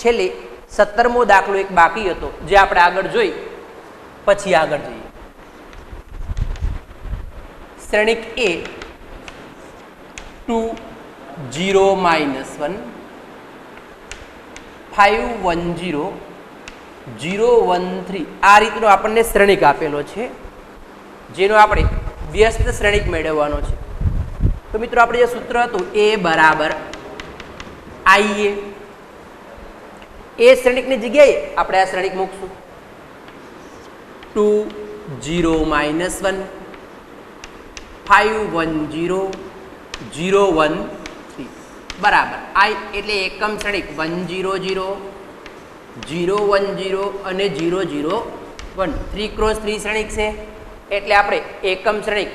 છેલ્લે 17મો દાખલો એક બાકી હતો જે આપણે આગળ જોઈ પછી આગળ જઈએ. શ્રેણિક એ 2 0 -1 5 1 0 0 1 3 આ રીતનો આપણને શ્રેણિક આપેલો છે જેનો આપણે વ્યસ્ત શ્રેણિક મેળવવાનો છે. તો મિત્રો આપણે જે સૂત્ર હતું એ બરાબર આઈએ એ શ્રેણિકની જગ્યાએ આપણે આ શ્રેણિક મૂકશું 2 0 -1 5 1 0 0 1 3 બરાબર આઈ એટલે એકમ શ્રેણિક 1 0 0 0 1 0 અને 0 0 1 3 × 3 શ્રેણિક છે એટલે આપણે એકમ શ્રેણિક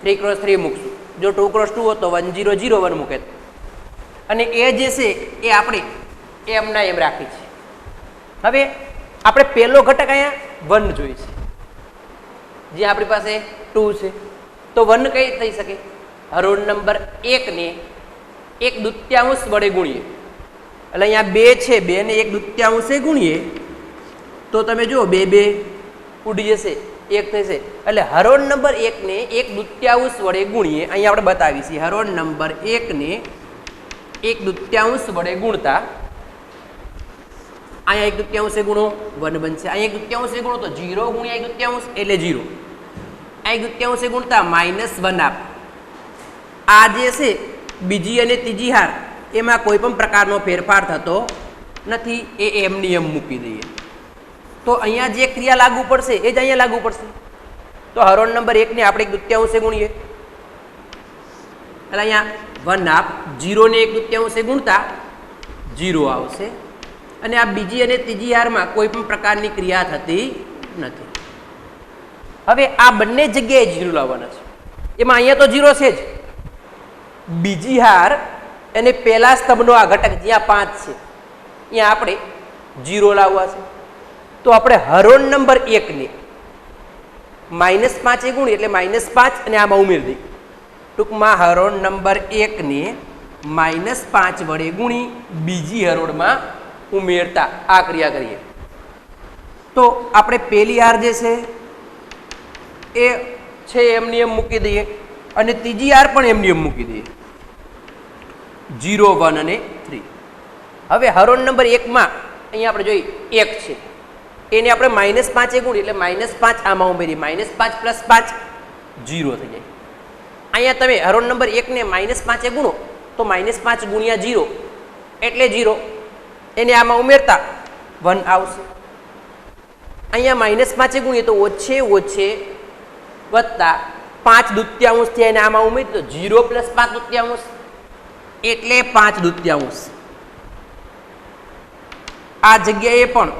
3 × 3 મૂકશું. જો 2 × 2 હતો 1 0 0 1 મૂકે અને એ જે છે એ આપણે એમના એમ રાખી છે. હવે આપણે પહેલો ઘટક અહીંયા 1 જોઈએ છે જે આપણી પાસે 2 છે તો 1 કઈ થઈ શકે હરોળ નંબર 1 ને 1/2 વડે ગુણીએ એટલે અહીંયા 2 છે 2 ને 1/2 ગુણીએ તો તમે જુઓ 2 2 ઉડી જશે 1 થશે એટલે હરોળ નંબર 1 ને 1/2 વડે ગુણીએ અહીંયા આપણે બતાવીશું હરોળ નંબર 1 ને 1/2 વડે ગુણતા અહીંયા 1/2 ગુણો 1 બનશે અહીંયા 1/2 ગુણો તો 0 ગુણ્યા 1/2 એટલે 0 અહીંયા 1/2 ગુણતા -1 આપ આ જે છે બીજી અને ત્રીજી હાર એમાં કોઈ પણ પ્રકારનો ફેરફાર થતો નથી એ એમની એમ મૂકી દઈએ તો અહીંયા જે ક્રિયા લાગુ પડશે એ જ અહીંયા લાગુ પડશે. તો હરોળ નંબર 1 ને આપણે 1/2 ગુણીએ એટલે અહીંયા 1 આપ 0 ને 1/2 ગુણતા 0 આવશે અને આ બીજી અને ત્રીજી હારમાં કોઈ પણ પ્રકારની ક્રિયા થતી નથી. હવે આ બંને જગ્યાએ 0 લાવવાના છે એમાં અહીંયા તો 0 છે જ બીજી હાર અને પહેલા સ્તંભનો આ ઘટક જ્યાં 5 છે ત્યાં આપણે 0 લાવવા છે તો આપણે હરોળ નંબર 1 ને -5 ગુણીએ એટલે -5 અને આમાં ઉમેરી દઈએ. ટૂંકમાં હરોળ નંબર 1 ને -5 વડે ગુણી બીજી હરોળમાં ઉમેરતા આ ક્રિયા કરીએ તો આપણે પહેલી હાર જે છે એ છે એમની એમ મૂકી દઈએ અને ત્રીજી હાર પણ એમની એમ મૂકી દઈએ 0 1 અને 3. હવે હરોળ નંબર 1 માં અહીંયા આપણે જોઈએ 1 છે એને આપણે -5 ગુણીએ એટલે -5 આમાં ઉમેરીએ -5 + 5 0 થઈ જાય. અહીંયા તમે હરોળ નંબર 1 ને -5 ગુણો તો -5 ગુણ્યા 0 એટલે 0 એને આમાં ઉમેરતા 1 આવશે. અહીંયા -5 ગુણીએ તો ઓછે ઓછે વત્તા 5/2 થી એને આમાં ઉમેરી તો 0 + 5/2 એટલે 5/2. આ જગ્યાએ પણ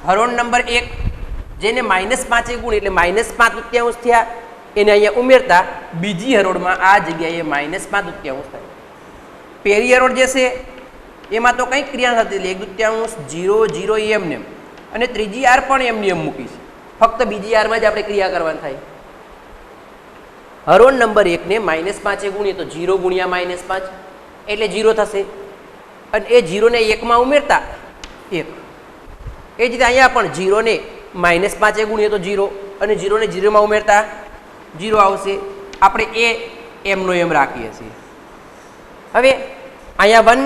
હરોળ નંબર 1 જેને -5 ગુણી એટલે -5/2 થયા એને અહીંયા ઉમેરતા બીજી હરોળમાં આ જગ્યાએ -5/2 થાય. પહેલી હરોળ જે છે એમાં તો કંઈ ક્રિયા થતી એટલે 1/2 0 0 એમને અને ત્રીજી હાર પણ એમની એમ મૂકી છે ફક્ત બીજી હારમાં જ આપણે ક્રિયા કરવાની થાય. હરોળ નંબર 1 ને -5 ગુણીએ તો 0 ગુણ્યા -5 એટલે 0 થશે અને એ 0 ને 1 માં ઉમેરતા 1 એ જ રીતે અહીંયા પણ 0 ને -5 ગુણીએ તો 0 અને 0 ને 0 માં ઉમેરતા 0 આવશે. આપણે એ એમનો એમ રાખીએ છીએ. હવે અહીંયા 1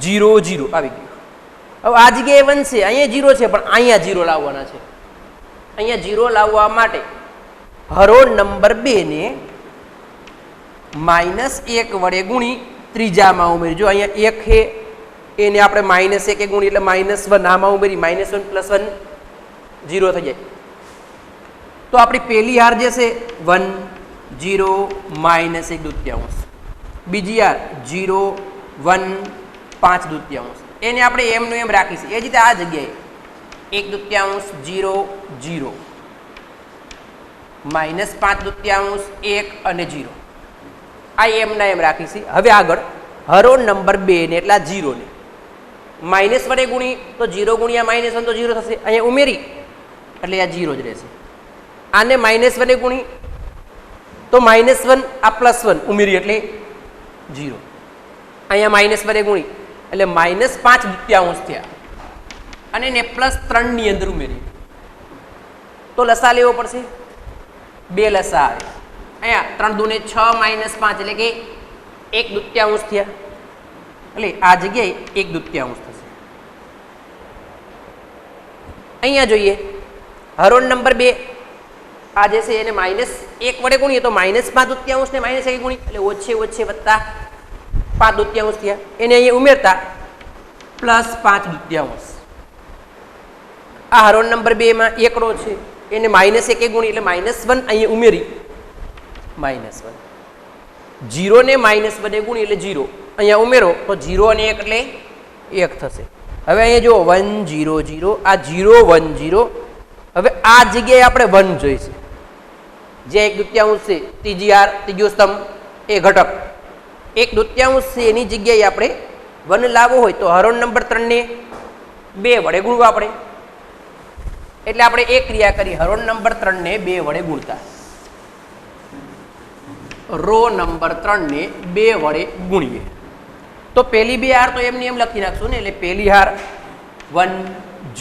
0 0 આવી ગયું. હવે આ જગ્યાએ 1 છે અહીંયા 0 છે પણ અહીંયા 0 લાવવાના છે. અહીંયા 0 લાવવા માટે હરોળ નંબર 2 ને -1 વડે ગુણી ત્રીજામાં ઉમેરી જો અહીંયા 1 છે એને આપણે -1 ગુણી એટલે -1 આમાં ઉમેરી -1 + 1 0 થઈ જાય. તો આપણી પહેલી હાર જે છે 1 0 -1/2 બીજી હાર 0 1 5/2 એને આપણે એમનું એમ રાખીશું. એ જ રીતે આ જગ્યાએ 1/2 0 0 -5/2 1 અને 0 આ એમના એમ રાખીશું. હવે આગળ હરોળ નંબર 2 ને એટલા 0 ને માઇનસ વડે ગુણી તો 0 ગુણ્યા -1 તો 0 થશે. અહીંયા ઉમેરી એટલે આ 0 જ રહેશે. આને માઇનસ વડે ગુણી તો -1 આ +1 ઉમેરી એટલે 0. અહીંયા માઇનસ વડે ગુણી એટલે -5 દૂત્યાંશ થયા અને એને +3 ની અંદર ઉમેરી તો લસા લેવો પડશે 2 લસા આવે અહીંયા 3 દૂને 6 -5 એટલે કે 1 દૂત્યાંશ થયા એટલે આ જગ્યાએ 1 દૂત્યાંશ થશે અહીંયા જોઈએ હરોળ નંબર 2 આ જે છે એને -1 વડે ગુણીએ તો -5 દૂત્યાંશ ને -1 ગુણી એટલે ઓછે ઓછે વત્તા 5 દૂત્યાંશ થયા એને અહીંયા ઉમેરતા +5 દૂત્યાંશ આ હરોળ નંબર 2 માં એકડો છે એને -1 ગુણી એટલે -1 અહીંયા ઉમેરી -1 0 ને -1 ગુણી એટલે 0 અહીંયા ઉમેરો તો 0 અને 1 એટલે 1 થશે હવે અહીંયા જો 1 0 0 આ 0 1 0 હવે આ જગ્યાએ આપણે 1 જોઈશે જે 1 દૂત્યાંશ છે ત્રીજો સ્તંભ એ ઘટક 1 દૂત્યાંશ છે એની જગ્યાએ આપણે 1 લાવવો હોય તો હરોળ નંબર 3 ને 2 વડે ગુણવા પડે એટલે આપણે એક ક્રિયા કરી હરોળ નંબર 3 ને 2 વડે ગુણતા રો નંબર 3 ને 2 વડે ગુણીએ તો પહેલી બે હાર તો એમની એમ લખી નાખશું ને એટલે પહેલી હાર 1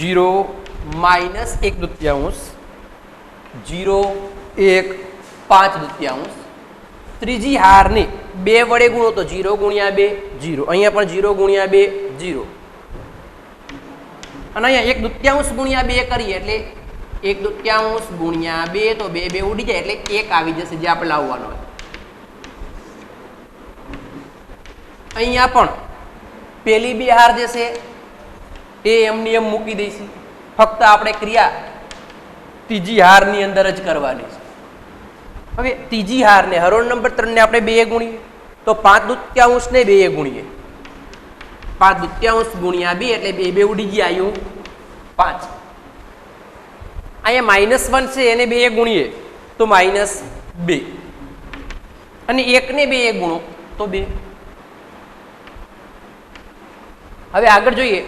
0 -1 દૂત્યાંશ 0 1 5 દૂત્યાંશ ત્રીજી હારને 2 વડે ગુણો તો 0 ગુણ્યા 2 0 અહીંયા પણ 0 ગુણ્યા 2 0 અને અહીંયા 1 દૂત્યાંશ ગુણ્યા 2 કરીએ એટલે 1 દૂત્યાંશ ગુણ્યા 2 તો 2 2 ઉડી જાય એટલે 1 આવી જશે જે આપણે લાવવાનો હોય અહીંયા પણ પહેલી બે હાર જે છે એ એમની એમ મૂકી દઈશું ફક્ત આપણે ક્રિયા ત્રીજી હારની અંદર જ કરવાની છે હવે ત્રીજી હારને હરોળ નંબર 3 ને આપણે 2 ગુણીએ તો 5 દૂત્યાંશ ને 2 ગુણીએ 5 દૂત્યાંશ ગુણ્યા 2 એટલે 2 2 ઉડી ગયા આવ્યું 5 અહીંયા -1 છે એને 2 ગુણીએ તો -2 અને 1 ને 2 ગુણો તો 2 હવે આગળ જોઈએ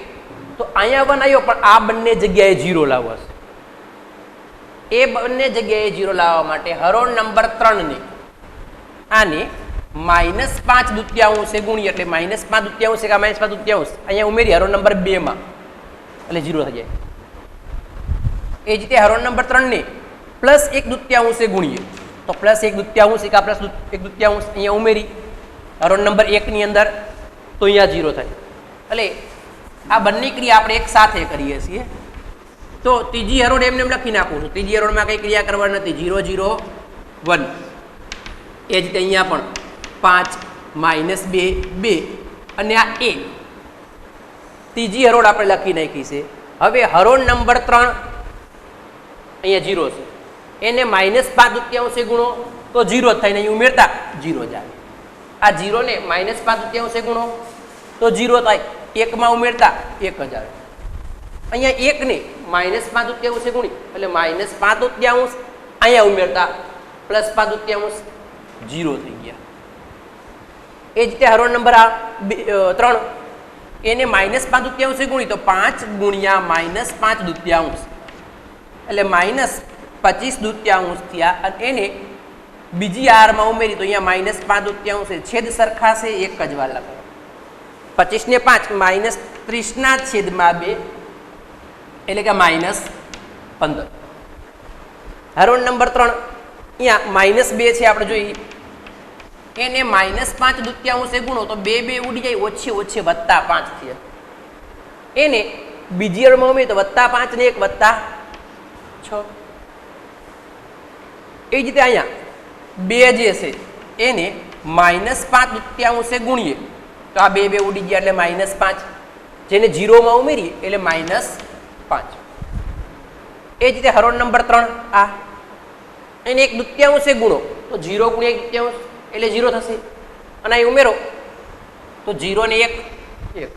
તો અહીંયા 1 આવ્યો પણ આ બંને જગ્યાએ 0 લાવવો છે એ બંને જગ્યાએ 0 લાવવા માટે હરોળ નંબર 3 ને આને -5 દૂત્યાંશે ગુણીએ એટલે -5 દૂત્યાંશ કે -5 દૂત્યાંશ અહીંયા ઉમેરી હરોળ નંબર 2 માં એટલે 0 થઈ જાય એ જ રીતે હરોળ નંબર 3 ને +1 દૂત્યાંશે ગુણીએ તો +1 દૂત્યાંશ કે +1 દૂત્યાંશ અહીંયા ઉમેરી હરોળ નંબર 1 ની અંદર તો અહીંયા 0 થાય એટલે આ બંને ક્રિયા આપણે એક સાથે કરીએ છીએ તો ત્રીજી હરોળ એમને એમ લખી નાખું છું ત્રીજી હરોળમાં કઈ ક્રિયા કરવાની નથી 0 0 1 એ જ રીતે અહીંયા પણ 5 -2 2 અને આ 1 ત્રીજી હરોળ આપણે લખી નાખી છે હવે હરોળ નંબર 3 અહીંયા 0 છે એને -5 દૂત્યાંશે ગુણો તો 0 થઈને અહીં ઉમેરતા 0 જ આવે આ 0 ને -5 દૂત્યાંશે ગુણો તો 0 થાય 1 માં ઉમેરતા 1 જ આવે અહીંયા 1 ને -5 દૂત્યાંશે ગુણી એટલે -5 દૂત્યાંશ અહીંયા ઉમેરતા +5 દૂત્યાંશ 0 થઈ ગયા એ જ રીતે હરોળ નંબર 3 એને -5 દૂત્યાંશે ગુણી તો 5 ગુણ્યા -5 દૂત્યાંશ એટલે -25 દૂત્યાંશ થયા અને એને બીજી હારમાં ઉમેરી તો અહીંયા -5 દૂત્યાંશ છેદ સરખા છે એક જ વાર લખો 25 ને 5 -30 ના છેદમાં 2 એટલે કે -15 હરોળ નંબર 3 અહીંયા -2 છે આપણે જોઈએ એને -5 દૂત્યાંશે ગુણો તો 2 2 ઉડી જાય ઓછે ઓછે +5 થયા એને બીજી હારમાં ઉમેરી તો +5 ને 1 +6 એ જ રીતે અહીંયા 2 જે છે એને -5 દૂત્યાંશે ગુણીએ તો આ 2 2 ઉડી ગયા એટલે -5 જેને 0 માં ઉમેરીએ એટલે -5 એ જ રીતે હરોળ નંબર 3 આ એને 1 દૂત્યાંશે ગુણો તો 0 ગુણ્યા 1 દૂત્યાંશ એટલે 0 થશે અને અહીં ઉમેરો તો 0 ને 1 1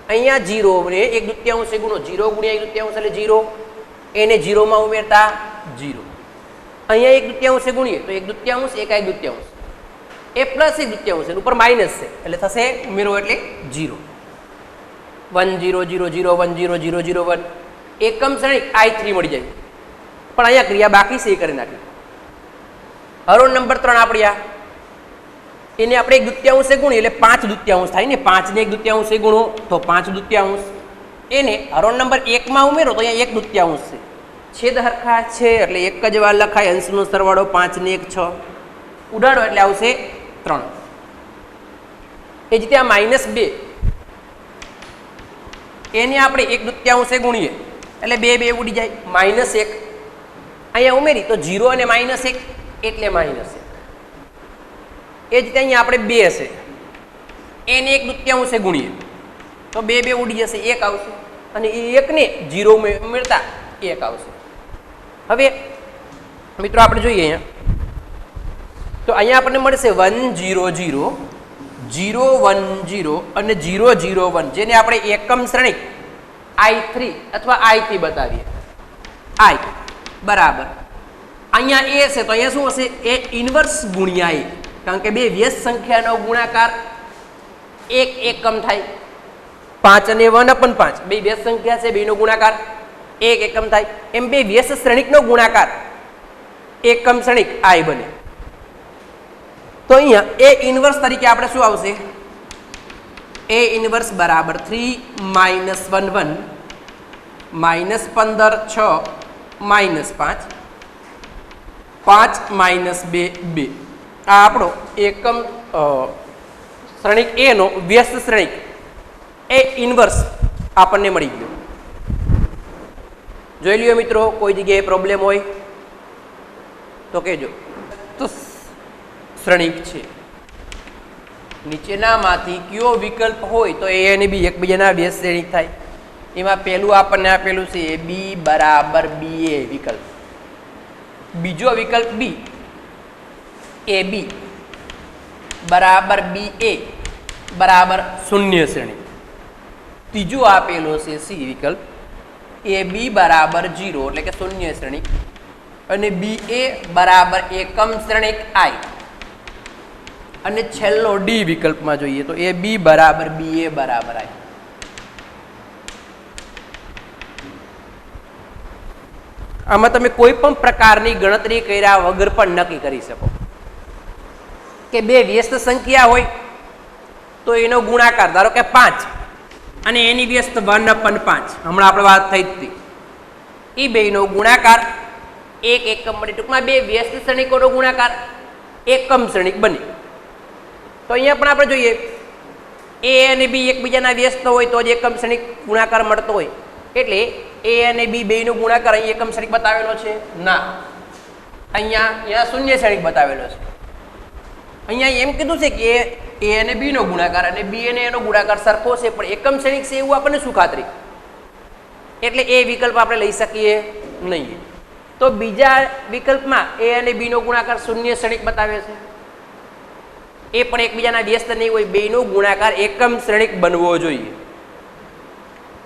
અહીંયા 0 ને 1 દૂત્યાંશે ગુણો 0 ગુણ્યા 1 દૂત્યાંશ એટલે 0 એને 0 માં ઉમેરતા 0 અહીંયા 1 દૂત્યાંશે ગુણીએ તો 1 દૂત્યાંશ 1 દૂત્યાંશ એ +1 દૂત્યાંશ એની ઉપર માઇનસ છે એટલે થશે ઉમેરો એટલે 0 1 0 0 0 1 0 0 0 1 એકમ શ્રેણિક I3 મળી જાય પણ અહીંયા ક્રિયા બાકી છે એ કરી નાખી હરોળ નંબર 3 આપણી આ એને આપણે 1/2 ગુણીએ એટલે 5/2 થાય ને, 5 ને 1/2 ગુણો તો 5/2. એને રોલ નંબર 1 માં ઉમેરો તો અહીંયા 1/2 છે. છેદ હરખા છે એટલે એક જ વાર લખાય. અંશનો સરવાળો 5 ને 1 6, ઉડાડો એટલે આવશે 3. એ જ રીતે આ -2 એને આપણે 1/2 ગુણીએ એટલે 2 2 ઉડી જાય. -1 અહીંયા ઉમેરી તો 0 અને -1 એટલે -1. એ જ રીતે અહીંયા આપણે 2 હશે એને 1/2 ગુણીએ તો 2 2 ઉડી જશે, 1 આવશે. અને એ 1 ને 0 ઉમેરતા 1 આવશે. હવે મિત્રો આપણે જોઈએ અહીંયા તો અહીંયા આપણને મળશે 1 0 0 0 1 0 અને 0 0 1, જેને આપણે એકમ શ્રેણિક I3 અથવા I3 બતાવીએ. I બરાબર અહીંયા એ છે તો અહીંયા શું હશે? એ ઇન્વર્સ ગુણ્યા એ, કારણ કે બે વ્યસ્ત સંખ્યાનો ગુણાકાર એક એકમ થાય. 5 અને 1/5 બે વ્યસ્ત સંખ્યા છે, બેનો ગુણાકાર એક એકમ થાય. એમ બે વ્યસ્ત શ્રેણિકનો ગુણાકાર એકમ શ્રેણિક I બને. તો અહીંયા એ ઇન્વર્સ તરીકે આપણે શું આવશે? એ ઇન્વર્સ બરાબર 3 - 1 1 -15 6 -5 5 -2 2. આ આપણો એકમ શ્રેણિક એ નો વ્યસ્ત શ્રેણિક એ ઇન્વર્સ આપણને મળી ગયો. જોઈ લ્યો મિત્રો, કોઈ જગ્યાએ પ્રોબ્લેમ હોય તો કહેજો. તો શ્રેણિક છે, નીચેનામાંથી કયો વિકલ્પ હોય તો એ અને બી એકબીજાના વ્યસ્ત શ્રેણિક થાય. એમાં પહેલું આપણને આપેલું છે બી બરાબર BA વિકલ્પ. બીજો વિકલ્પ બી AB બરાબર BA બરાબર 0 શ્રેણિક. ત્રીજો આપેલો છે C વિકલ્પ AB બરાબર 0 એટલે કે 0 શ્રેણિક અને BA બરાબર એકમ શ્રેણિક I. અને છેલ્લો ડી વિકલ્પમાં જોઈએ તો AB બરાબર BA બરાબર I. આમાં તમે કોઈ પણ પ્રકારની ગણતરી કર્યા વગર પણ નક્કી કરી શકો કે બે વ્યસ્ત સંખ્યા હોય તો એનો ગુણાકાર ધારો કે 5 અને એની વ્યસ્ત 1/5, હમણાં આપણે વાત થઈ હતી, એ બેનો ગુણાકાર એક એકમ બને. ટૂંકમાં બે વ્યસ્ત શ્રેણિકોનો ગુણાકાર એકમ શ્રેણિક બને. તો અહીંયા પણ આપણે જોઈએ એ અને બી એકબીજાના વ્યસ્ત હોય તો જ એકમ શ્રેણિક ગુણાકાર મળતો હોય. એટલે એ અને બી બેનો ગુણાકાર અહીં એકમ શ્રેણિક બતાવેલો છે ના, અહીંયા 0 શ્રેણિક બતાવેલો છે. અહીંયા એમ કીધું છે કે એ અને બી નો ગુણાકાર અને બી અને એનો ગુણાકાર સરખો છે પણ એકમ શ્રેણિક છે એવું આપણને શું ખાતરી? એટલે એ વિકલ્પ આપણે લઈ શકીએ નહીં. તો બીજા વિકલ્પમાં એ અને બી નો ગુણાકાર 0 શ્રેણિક બતાવે છે, એ પણ એકબીજાના વ્યસ્ત નહીં હોય, બેનો ગુણાકાર એકમ શ્રેણિક બનવો જોઈએ.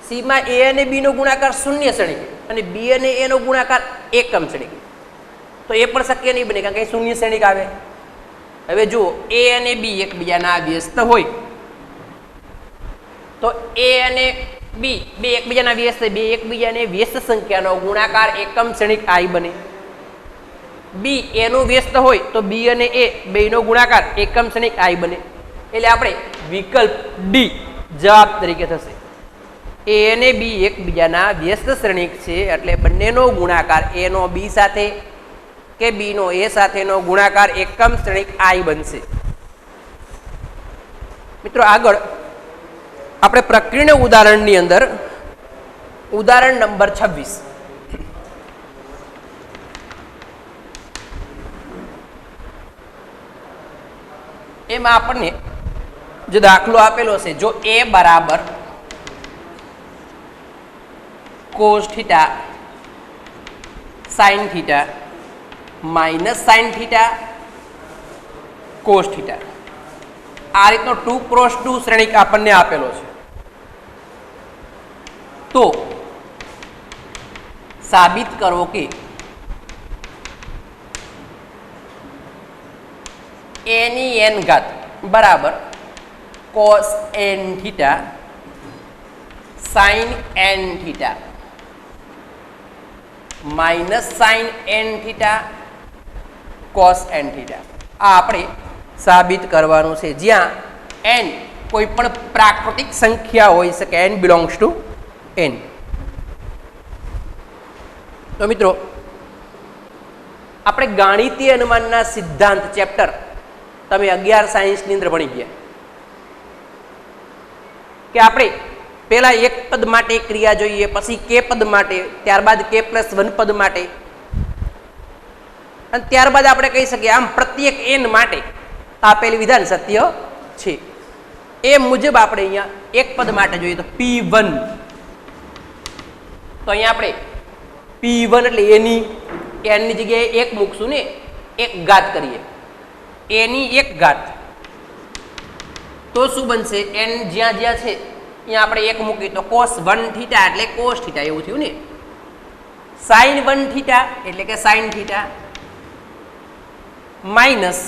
સી માં એ અને બી નો ગુણાકાર 0 શ્રેણિક અને બી અને એ નો ગુણાકાર એકમ શ્રેણિક, તો એ પણ શક્ય નહીં બને કારણ કે 0 શ્રેણિક આવે. હવે જુઓ એ અને બી એકબીજાના વ્યસ્ત હોય તો એ અને બી બે એકબીજાના વ્યસ્ત, બે એકબીજાને વ્યસ્ત સંખ્યાનો ગુણાકાર એકમ શ્રેણિક I બને. બી એનું વ્યસ્ત હોય તો બી અને એ બેનો ગુણાકાર એકમ શ્રેણિક I બને. એટલે આપણે વિકલ્પ ડી જવાબ તરીકે થશે. એ અને બી એકબીજાના વ્યસ્ત શ્રેણિક છે એટલે બંનેનો ગુણાકાર એ નો બી સાથે કે બી નો એ સાથેનો ગુણાકાર એકમ શ્રેણિક I બનશે. મિત્રો આગળ આપણે પ્રક્રિયાના ઉદાહરણની અંદર ઉદાહરણ નંબર 26 એમાં આપણને જે દાખલો આપેલો છે, જો a બરાબર cos theta sin theta minus sin theta cos theta, આ રીતનો 2x2 શ્રેણિક આપણને આપેલો છે. તો સાબિત કરો કે a ની n ઘાત બરાબર cos n theta sin n theta minus sin n theta cos n theta, આ આપણે સાબિત કરવાનું છે, જ્યાં n કોઈ પણ પ્રાકૃતિક સંખ્યા હોઈ શકે, n બિલોંગ્સ ટુ n. તો મિત્રો આપણે ગાણિતીય અનુમાનના સિદ્ધાંત ચેપ્ટર તમે 11 સાયન્સની અંદર ભણી ગયા કે આપણે પહેલા એક પદ માટે ક્રિયા જોઈએ, પછી કે પદ માટે, ત્યારબાદ k+1 પદ માટે, અને ત્યારબાદ આપણે કહી શકીએ આમ પ્રત્યેક n માટે આપેલું વિધાન સત્ય છે. એ મુજબ આપણે અહીંયા એક પદ માટે જોઈએ તો p1, તો અહીંયા આપણે p1 એટલે એની n ની જગ્યાએ 1 મૂકશું ને, 1 ઘાત કરીએ, a ની 1 ઘાત, તો શું બનશે? n જ્યાં જ્યાં છે અહીંયા આપણે 1 મૂકીએ તો cos1 થીટા એટલે cos થીટા એવું થયું ને, sin1 થીટા એટલે કે sin theta, minus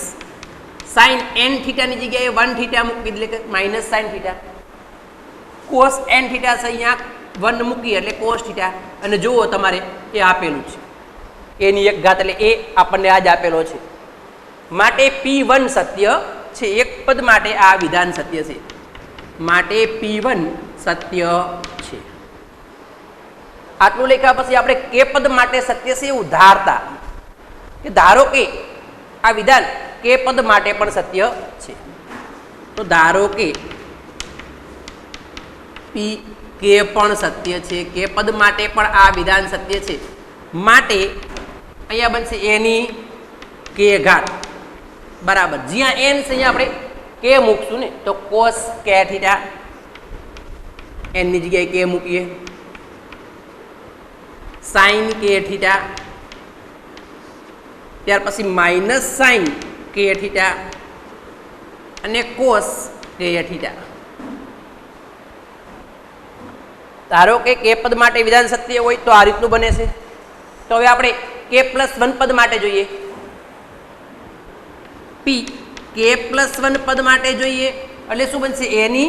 sin n theta ની જગ્યાએ 1 થીટા મૂકી એટલે કે minus sin theta, cos n theta છે અહીંયા 1 મૂકી એટલે cos થીટા, અને જુઓ તમારે એ આપેલું છે a ની 1 ઘાત એટલે એ આપણને આ જ આપેલો છે, માટે p1 સત્ય છે. એક પદ માટે આ વિધાન સત્ય છે, માટે p1 સત્ય છે. આટલું લખ્યા પછી આપણે કે પદ માટે સત્ય છે એવું ધારતા કે ધારો કે આ વિધાન કે પદ માટે પણ સત્ય છે, તો ધારો કે કે પણ સત્ય છે, કે પદ માટે પણ આ વિધાન સત્ય છે, માટે અહીંયા બનશે a ની k ઘાત બરાબર, જ્યાં n છે અહીંયા આપણે k મૂકશું ને તો cos k થીટા, n ની જગ્યાએ k મૂકીએ, sin k થીટા, ત્યાર પછી માઇનસ sin k થીટા અને cos k થીટા. ધારો કે k પદ માટે વિધાન સત્ય હોય તો આ રીતનું બને છે. તો હવે આપણે k+1 પદ માટે જોઈએ, k+1 પદ માટે જોઈએ એટલે શું બનશે? a ની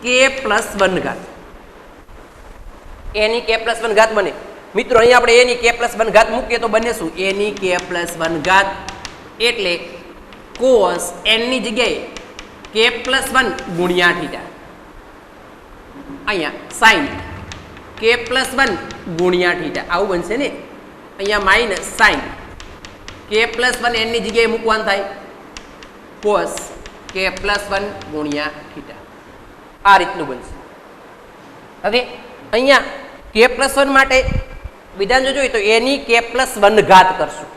k+1 ઘાત, a ની k+1 ઘાત બને. મિત્રો અહીં આપણે a ની k+1 ઘાત મૂકીએ તો બને શું? a ની k+1 ઘાત એટલે cos n ની જગ્યાએ k+1 ગુણ્યા થીટા, અહીંયા sin k+1 ગુણ્યા થીટા આવું બનશે ને, અહીંયા માઇનસ sin k+1 n ની જગ્યાએ મૂકવાનું થાય cos k+1 ગુણ્યા થીટા, આ રીતનું બનશે. હવે અહીંયા k+1 માટે વિધાન જો જોઈએ તો a ની k+1 ઘાત કરશું,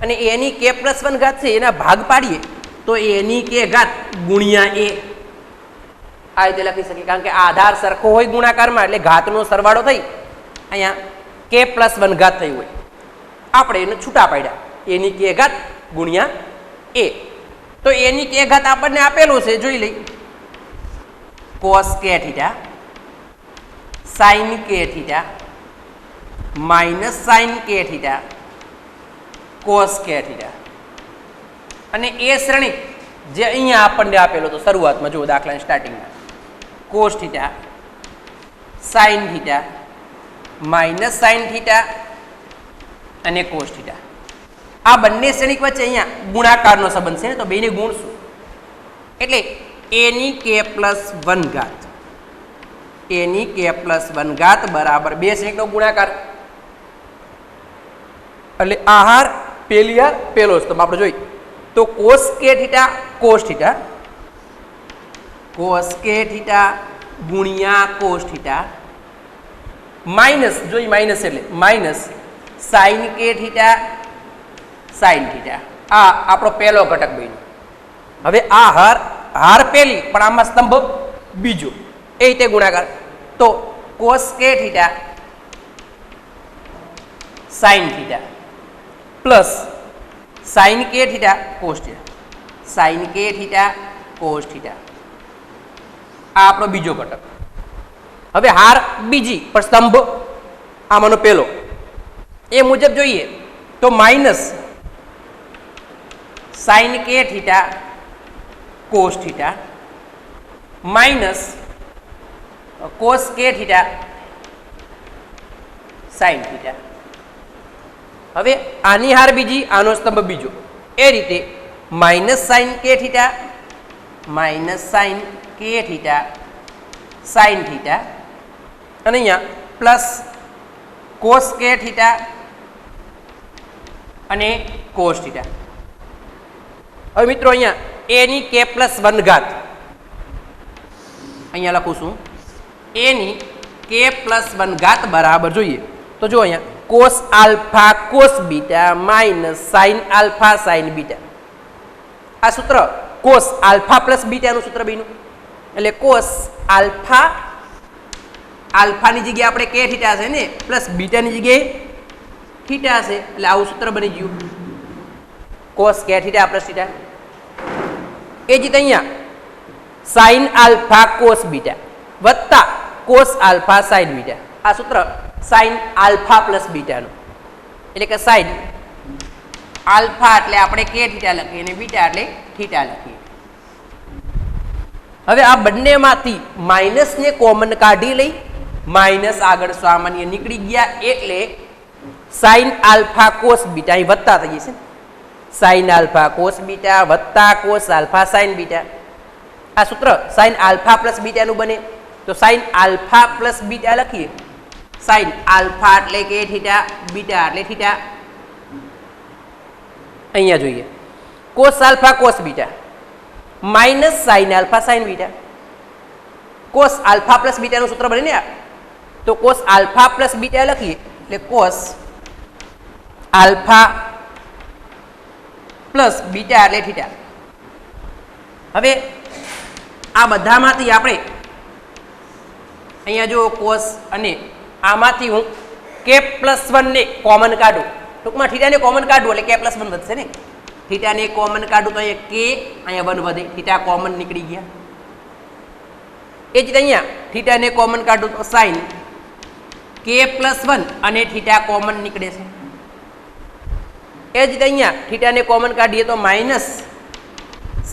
અને a ની k+1 ઘાત છે એના ભાગ પાડીએ તો a ની k ઘાત ગુણ્યા a, આ રીતે લખી શકીએ, કારણ કે આધાર સરખો હોય ગુણાકારમાં એટલે ઘાતનો સરવાળો થઈ અહીંયા k+1 ઘાત થઈ હોય, આપણે એને છૂટા પાડ્યા a ની k ઘાત ગુણ્યા a. તો a ની k ઘાત આપણને આપેલું છે, જોઈ લઈ, cos k theta, sin k theta, minus sin k theta, cos k theta, અને એ શ્રેણિક જે અહીંયા આપણને આપેલો હતો શરૂઆતમાં, જુઓ દાખલાની સ્ટાર્ટિંગમાં, cos theta, sin theta, minus sin theta અને cos થીટા, આ બંને શ્રેણિક વચ્ચે અહીંયા ગુણાકારનો સંબંધ છે ને, તો બેને ગુણશું એટલે a ની k+1 ઘાત, a ની k+1 ઘાત બરાબર બે શ્રેણિકનો ગુણાકાર, એટલે આ હાર પેલી હાર પેલો જ તમે આપણે જોઈ તો cos k theta cos theta, cos k theta ગુણ્યા cos થીટા, માઇનસ જોઈ માઇનસ એટલે minus sin k theta sin theta, આ આપણો પહેલો ઘટક બન્યો. હવે આ હાર પહેલી પણ આમાં સ્તંભ બીજો, એ રીતે ગુણાકાર, તો cos k theta sin theta plus sin k theta cos theta, sin k theta cos theta, આ આપણો બીજો ઘટક. હવે હાર બીજી પણ સ્તંભ આમાંનો પહેલો, એ મુજબ જોઈએ તો minus sin k theta cos theta minus cos k theta sin theta. હવે આની હાર બીજી, આનો સ્તંભ બીજો, એ રીતે માઇનસ સાઇન કે થીટા માઇનસ સાઇન કે થીટા સાઇન થીટા અને અહીંયા પ્લસ કોસ કે થીટા અને કોસ થીટા. હવે મિત્રો અહીંયા a ની k પ્લસ 1 ઘાત અહીંયા લખું છું a ની k પ્લસ 1 ઘાત બરાબર જોઈએ તો જો અહીંયા cos alpha cos beta minus sine alpha sine beta. આ સૂત્ર કોસ આલ્ફા પ્લસ બીટાનું સૂત્ર બન્યું એટલે કોસ આલ્ફા આલ્ફાની જગ્યાએ આપણે કે થીટા છે ને પ્લસ બીટાની જગ્યાએ થીટા છે એટલે આવું સૂત્ર બની ગયું કોસ કે થીટા પ્લસ થીટા. એ જ રીતે અહીંયા સાઇન આલ્ફા કોસ બીટા વત્તા કોસ આલ્ફા સાઇન બીટા. આ સૂત્ર સાઇન આલ્ફા પ્લસ બીટાનું એટલે કે સાઇન આલ્ફા એટલે આપણે કે થીટા લખીએ અને બીટા એટલે થીટા લખીએ. હવે આ બંનેમાંથી માઇનસને કોમન કાઢી લઈ માઇનસ આગળ સામાન્ય નીકળી ગયા એટલે સાઇન આલ્ફા કોસ બીટા અહીં વત્તા થઈ જશે સાઇન આલ્ફા કોસ બીટા વત્તા કોસ આલ્ફા સાઇન બીટા. આ સૂત્ર સાઇન આલ્ફા પ્લસ બીટાનું બને તો સાઇન આલ્ફા પ્લસ બીટા લખીએ સાઇન આલ્ફા એટલે કે થીટા બીટા એટલે થીટા. અહીંયા જોઈએ cos alpha cos beta minus sine alpha sine beta. Cos alpha plus બીટાનું સૂત્ર બને ને તો કોસ આલ્ફા પ્લસ બીટા લખીએ એટલે કોસ આલ્ફા પ્લસ બીટા એટલે થીટા. હવે આ બધામાંથી આપણે અહીંયા જો કોસ અને આમાંથી હું કે પ્લસ 1 ને કોમન કાઢું ટૂંકમાં થીટાને કોમન કાઢવું એટલે કે પ્લસ 1 વધશે ને થીટાને કોમન કાઢું તો અહીંયા કે અહીંયા 1 વધે થીટા કોમન નીકળી ગયા. એ જ રીતે અહીંયા થીટાને કોમન કાઢું તો સાઇન કે પ્લસ 1 અને થીટા કોમન નીકળે છે. એ જ રીતે અહીંયા થીટાને કોમન કાઢીએ તો માઇનસ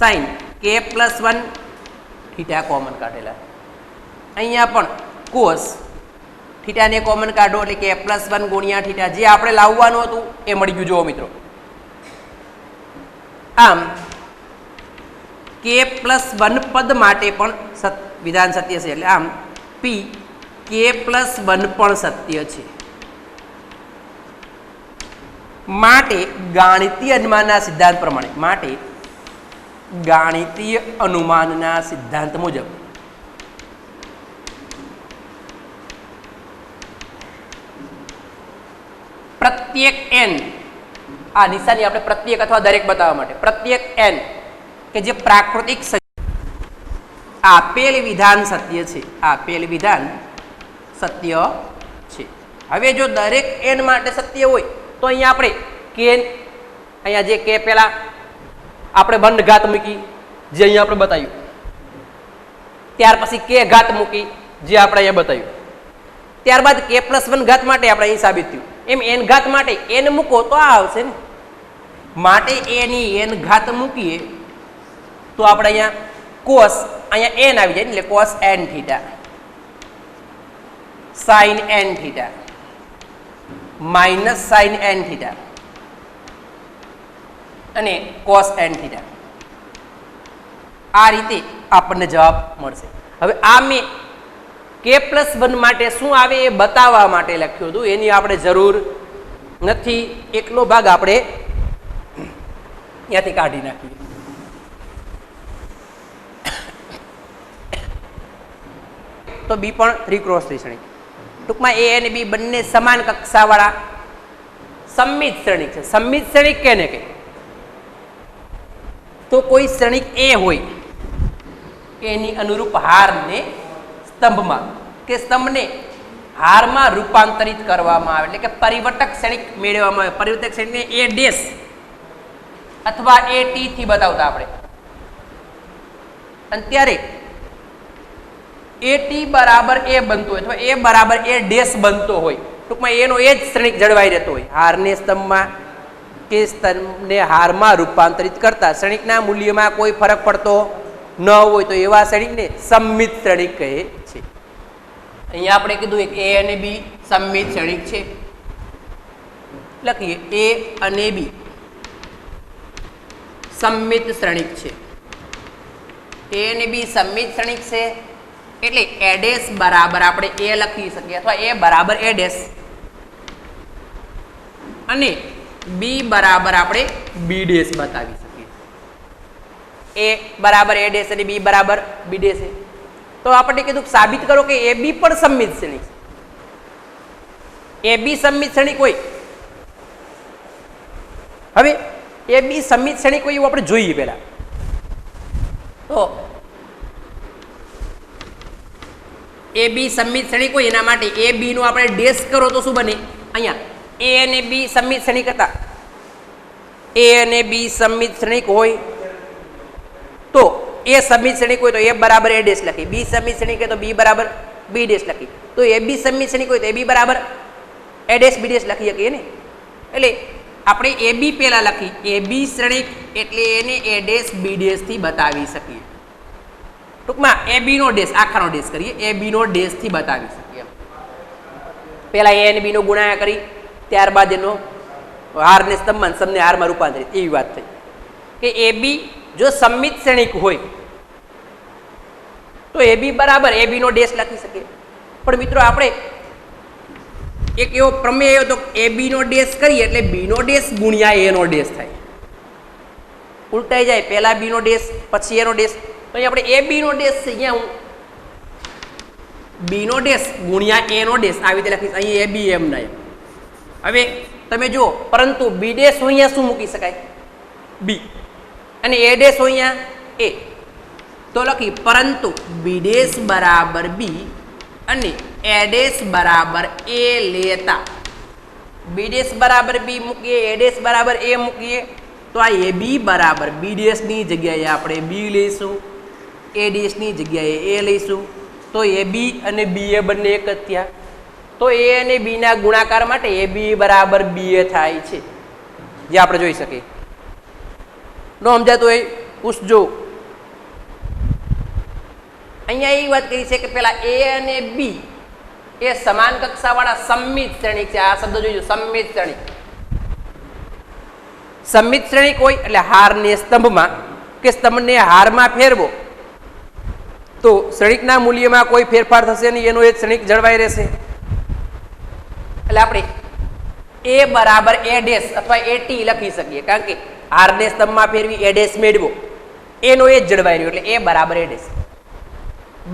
સાઇન કે પ્લસ 1 થીટા કોમન કાઢેલા. અહીંયા પણ કોસ થીટાને કોમન કાઢો એટલે કે પ્લસ 1 ગુણ્યા થીટા જે આપણે લાવવાનું હતું એ મળી ગયું. જુઓ મિત્રો આમ કે પ્લસ 1 પદ માટે પણ વિધાન સત્ય છે એટલે આમ પી કે પ્લસ 1 પણ સત્ય છે. માટે ગાણિતીય અનુમાનના સિદ્ધાંત પ્રમાણે માટે ગાણિતીય અનુમાનના સિદ્ધાંત મુજબ પ્રત્યેક n આ નિશાની આપણે પ્રત્યેક અથવા દરેક બતાવવા માટે પ્રત્યેક n કે જે પ્રાકૃતિક આપેલ વિધાન સત્ય છે આપેલ વિધાન સત્ય છે. હવે જો દરેક n માટે સત્ય હોય તો અહીંયા આપણે કે અહીંયા જે કે પહેલા આપણે બંધ ઘાત મૂકી જે અહીંયા આપણે બતાવ્યું ત્યાર પછી કે ઘાત મૂકી જે આપણે અહીંયા બતાવ્યું ત્યારબાદ કે પ્લસ 1 ઘાત માટે આપણે અહીં સાબિત થયું એમ n ઘાત માટે n મૂકો તો આ આવશે ને માટે a ની n ઘાત મૂકીએ તો આપણે અહીંયા કોસ અહીંયા n આવી જાય એટલે cos n theta sign n theta minus sign n theta અને કોસ n થીટા આ રીતે આપણને જવાબ મળશે. હવે આ મેં કે પ્લસ 1 માટે શું આવે એ બતાવવા માટે લખ્યું હતું એની આપણે જરૂર નથી એકલો ભાગ આપણે ત્યાંથી કાઢી નાખીએ. તો બી પણ 3 ક્રોસ 3 શ્રેણિક ટૂંકમાં એ અને બી બંને સમાન કક્ષાવાળા સમમિત શ્રેણિક છે. સમમિત શ્રેણિક કેને કહે તો કોઈ શ્રેણિક એ હોય એની અનુરૂપ હારને સ્તંભમાં કે સ્તંભને હારમાં રૂપાંતરિત કરવામાં આવે એટલે કે પરિવર્તક શ્રેણિક મેળવવામાં આવે. પરિવર્તક શ્રેણિકને એ ડેશ અથવા એ ટી થી બતાવતા આપણે અને ત્યારે એ ટી બરાબર એ બનતો હોય અથવા એ બરાબર એ ડેશ બનતો હોય ટૂંકમાં એનો એ જ શ્રેણિક જળવાઈ રહેતો હોય. હારને સ્તંભમાં કે સ્તંભને હારમાં રૂપાંતરિત કરતા શ્રેણિકના મૂલ્યમાં કોઈ ફરક પડતો ન હોય તો એવા શ્રેણિકને સમમિત શ્રેણિક કહે છે. અહીંયા આપણે કીધું એક એ અને બી સમમિત શ્રેણિક છે લખીએ એ અને બી સમમિત શ્રેણિક છે. એ અને બી સમમિત શ્રેણિક છે એટલે એ ડેશ બરાબર આપણે એ લખી શકીએ અથવા એ બરાબર એ ડેશ અને બી બરાબર આપણે બી ડેશ બતાવી શકીએ. એ બરાબર એ ડેશ અને બી બરાબર બી ડેશ છે. તો આપણે કીધું સાબિત કરો કે એ બી પણ સમમિત શ્રેણિક છે. એ બી સમમિત શ્રેણિક હોય. હવે એ બી સમમિત શ્રેણિક હોય એવું આપણે જોઈએ પહેલા. તો એ બી સમમિત શ્રેણિક હોય એના માટે એ બી નું આપણે ડેશ કરો તો શું બને? અહીંયા એ અને બી સમમિત શ્રેણિક હતા. એ અને બી સમમિત શ્રેણિક હોય તો એ સમમિત શ્રેણિક હોય તો એ બરાબર એ ડેશ લખી, બી સમમિત શ્રેણિક હોય તો બી બરાબર બી ડેશ લખી. તો એ બી સમમિત શ્રેણિક હોય તો એ બી બરાબર એ ડેશ બી ડેશ લખી શકીએ ને. એટલે આપણે એ બી પહેલા લખી, એ બી શ્રેણિક એટલે એને એ ડેશ બી ડેશ થી બતાવી શકીએ. ટૂંકમાં એ બી નો ડેશ આખાનો ડેશ કરીએ, એ બી નો ડેશ થી બતાવી શકીએ. પહેલા એ અને બી નો ગુણાકાર કરી ત્યારબાદ એનો હાર ને સ્તંભમાં સ્તંભને હારમાં રૂપાંતરિત, એવી વાત થઈ કે એ બી જો સમમિત શ્રેણિક હોય તો એ બી બરાબર એ બી નો ડેશ લખી શકીએ. પણ મિત્રો આપણે એક એવો પ્રમેય આવ્યો તો એ બી નો ડેશ કરીએ એટલે બી નો ડેશ ગુણ્યા એ નો ડેશ થાય, ઉલટાઈ જાય. પહેલા બી નો ડેશ પછી એ નો ડેશ. તો અહીં આપણે એ બી નો ડેશ છે, અહીંયા હું બી નો ડેશ ગુણ્યા એ નો ડેશ આવી રીતે લખીશ. અહીં એ બી એમ ના એમ. હવે તમે જુઓ, પરંતુ બી ડેશ અહીંયા શું મૂકી શકાય? બી. અને એ ડેશ અહીંયા એ. તો લખી પરંતુ બી ડેશ બરાબર બી અને એ ડેશ બરાબર એ લેતા બી ડેશ બરાબર બી મૂકીએ, એ ડેશ બરાબર એ મૂકીએ તો આ એ બી બરાબર બી ડેશની જગ્યાએ આપણે બી લઈશું, એ ડેશની જગ્યાએ એ લઈશું. તો એ બી અને બી એ બંને એક જ થયા. તો એ અને બી ના ગુણાકાર માટે એ બી બરાબર બી એ થાય છે, જે આપણે જોઈ શકીએ. નો સમજાતું હોય પૂછજો. અહીંયા એ વાત કરી છે કે પેલા એ અને બી એ સમાન કક્ષાવાળા સમમિત શ્રેણિક છે. આ શબ્દ જોઈજો, સમમિત શ્રેણિક. સમમિત શ્રેણિક હોય એટલે હારને સ્તંભમાં કે સ્તંભને હારમાં ફેરવો તો શ્રેણિકના મૂલ્યમાં કોઈ ફેરફાર થશે નહીં, એનો એ શ્રેણિક જળવાઈ રહેશે. એટલે આપણે એ બરાબર એ ડેશ અથવા એ ટી લખી શકીએ, કારણ કે હારને સ્તંભમાં ફેરવી એ ડેશ મેળવો એનો એ જ જળવાઈ રહ્યો એટલે એ બરાબર એ ડેશ.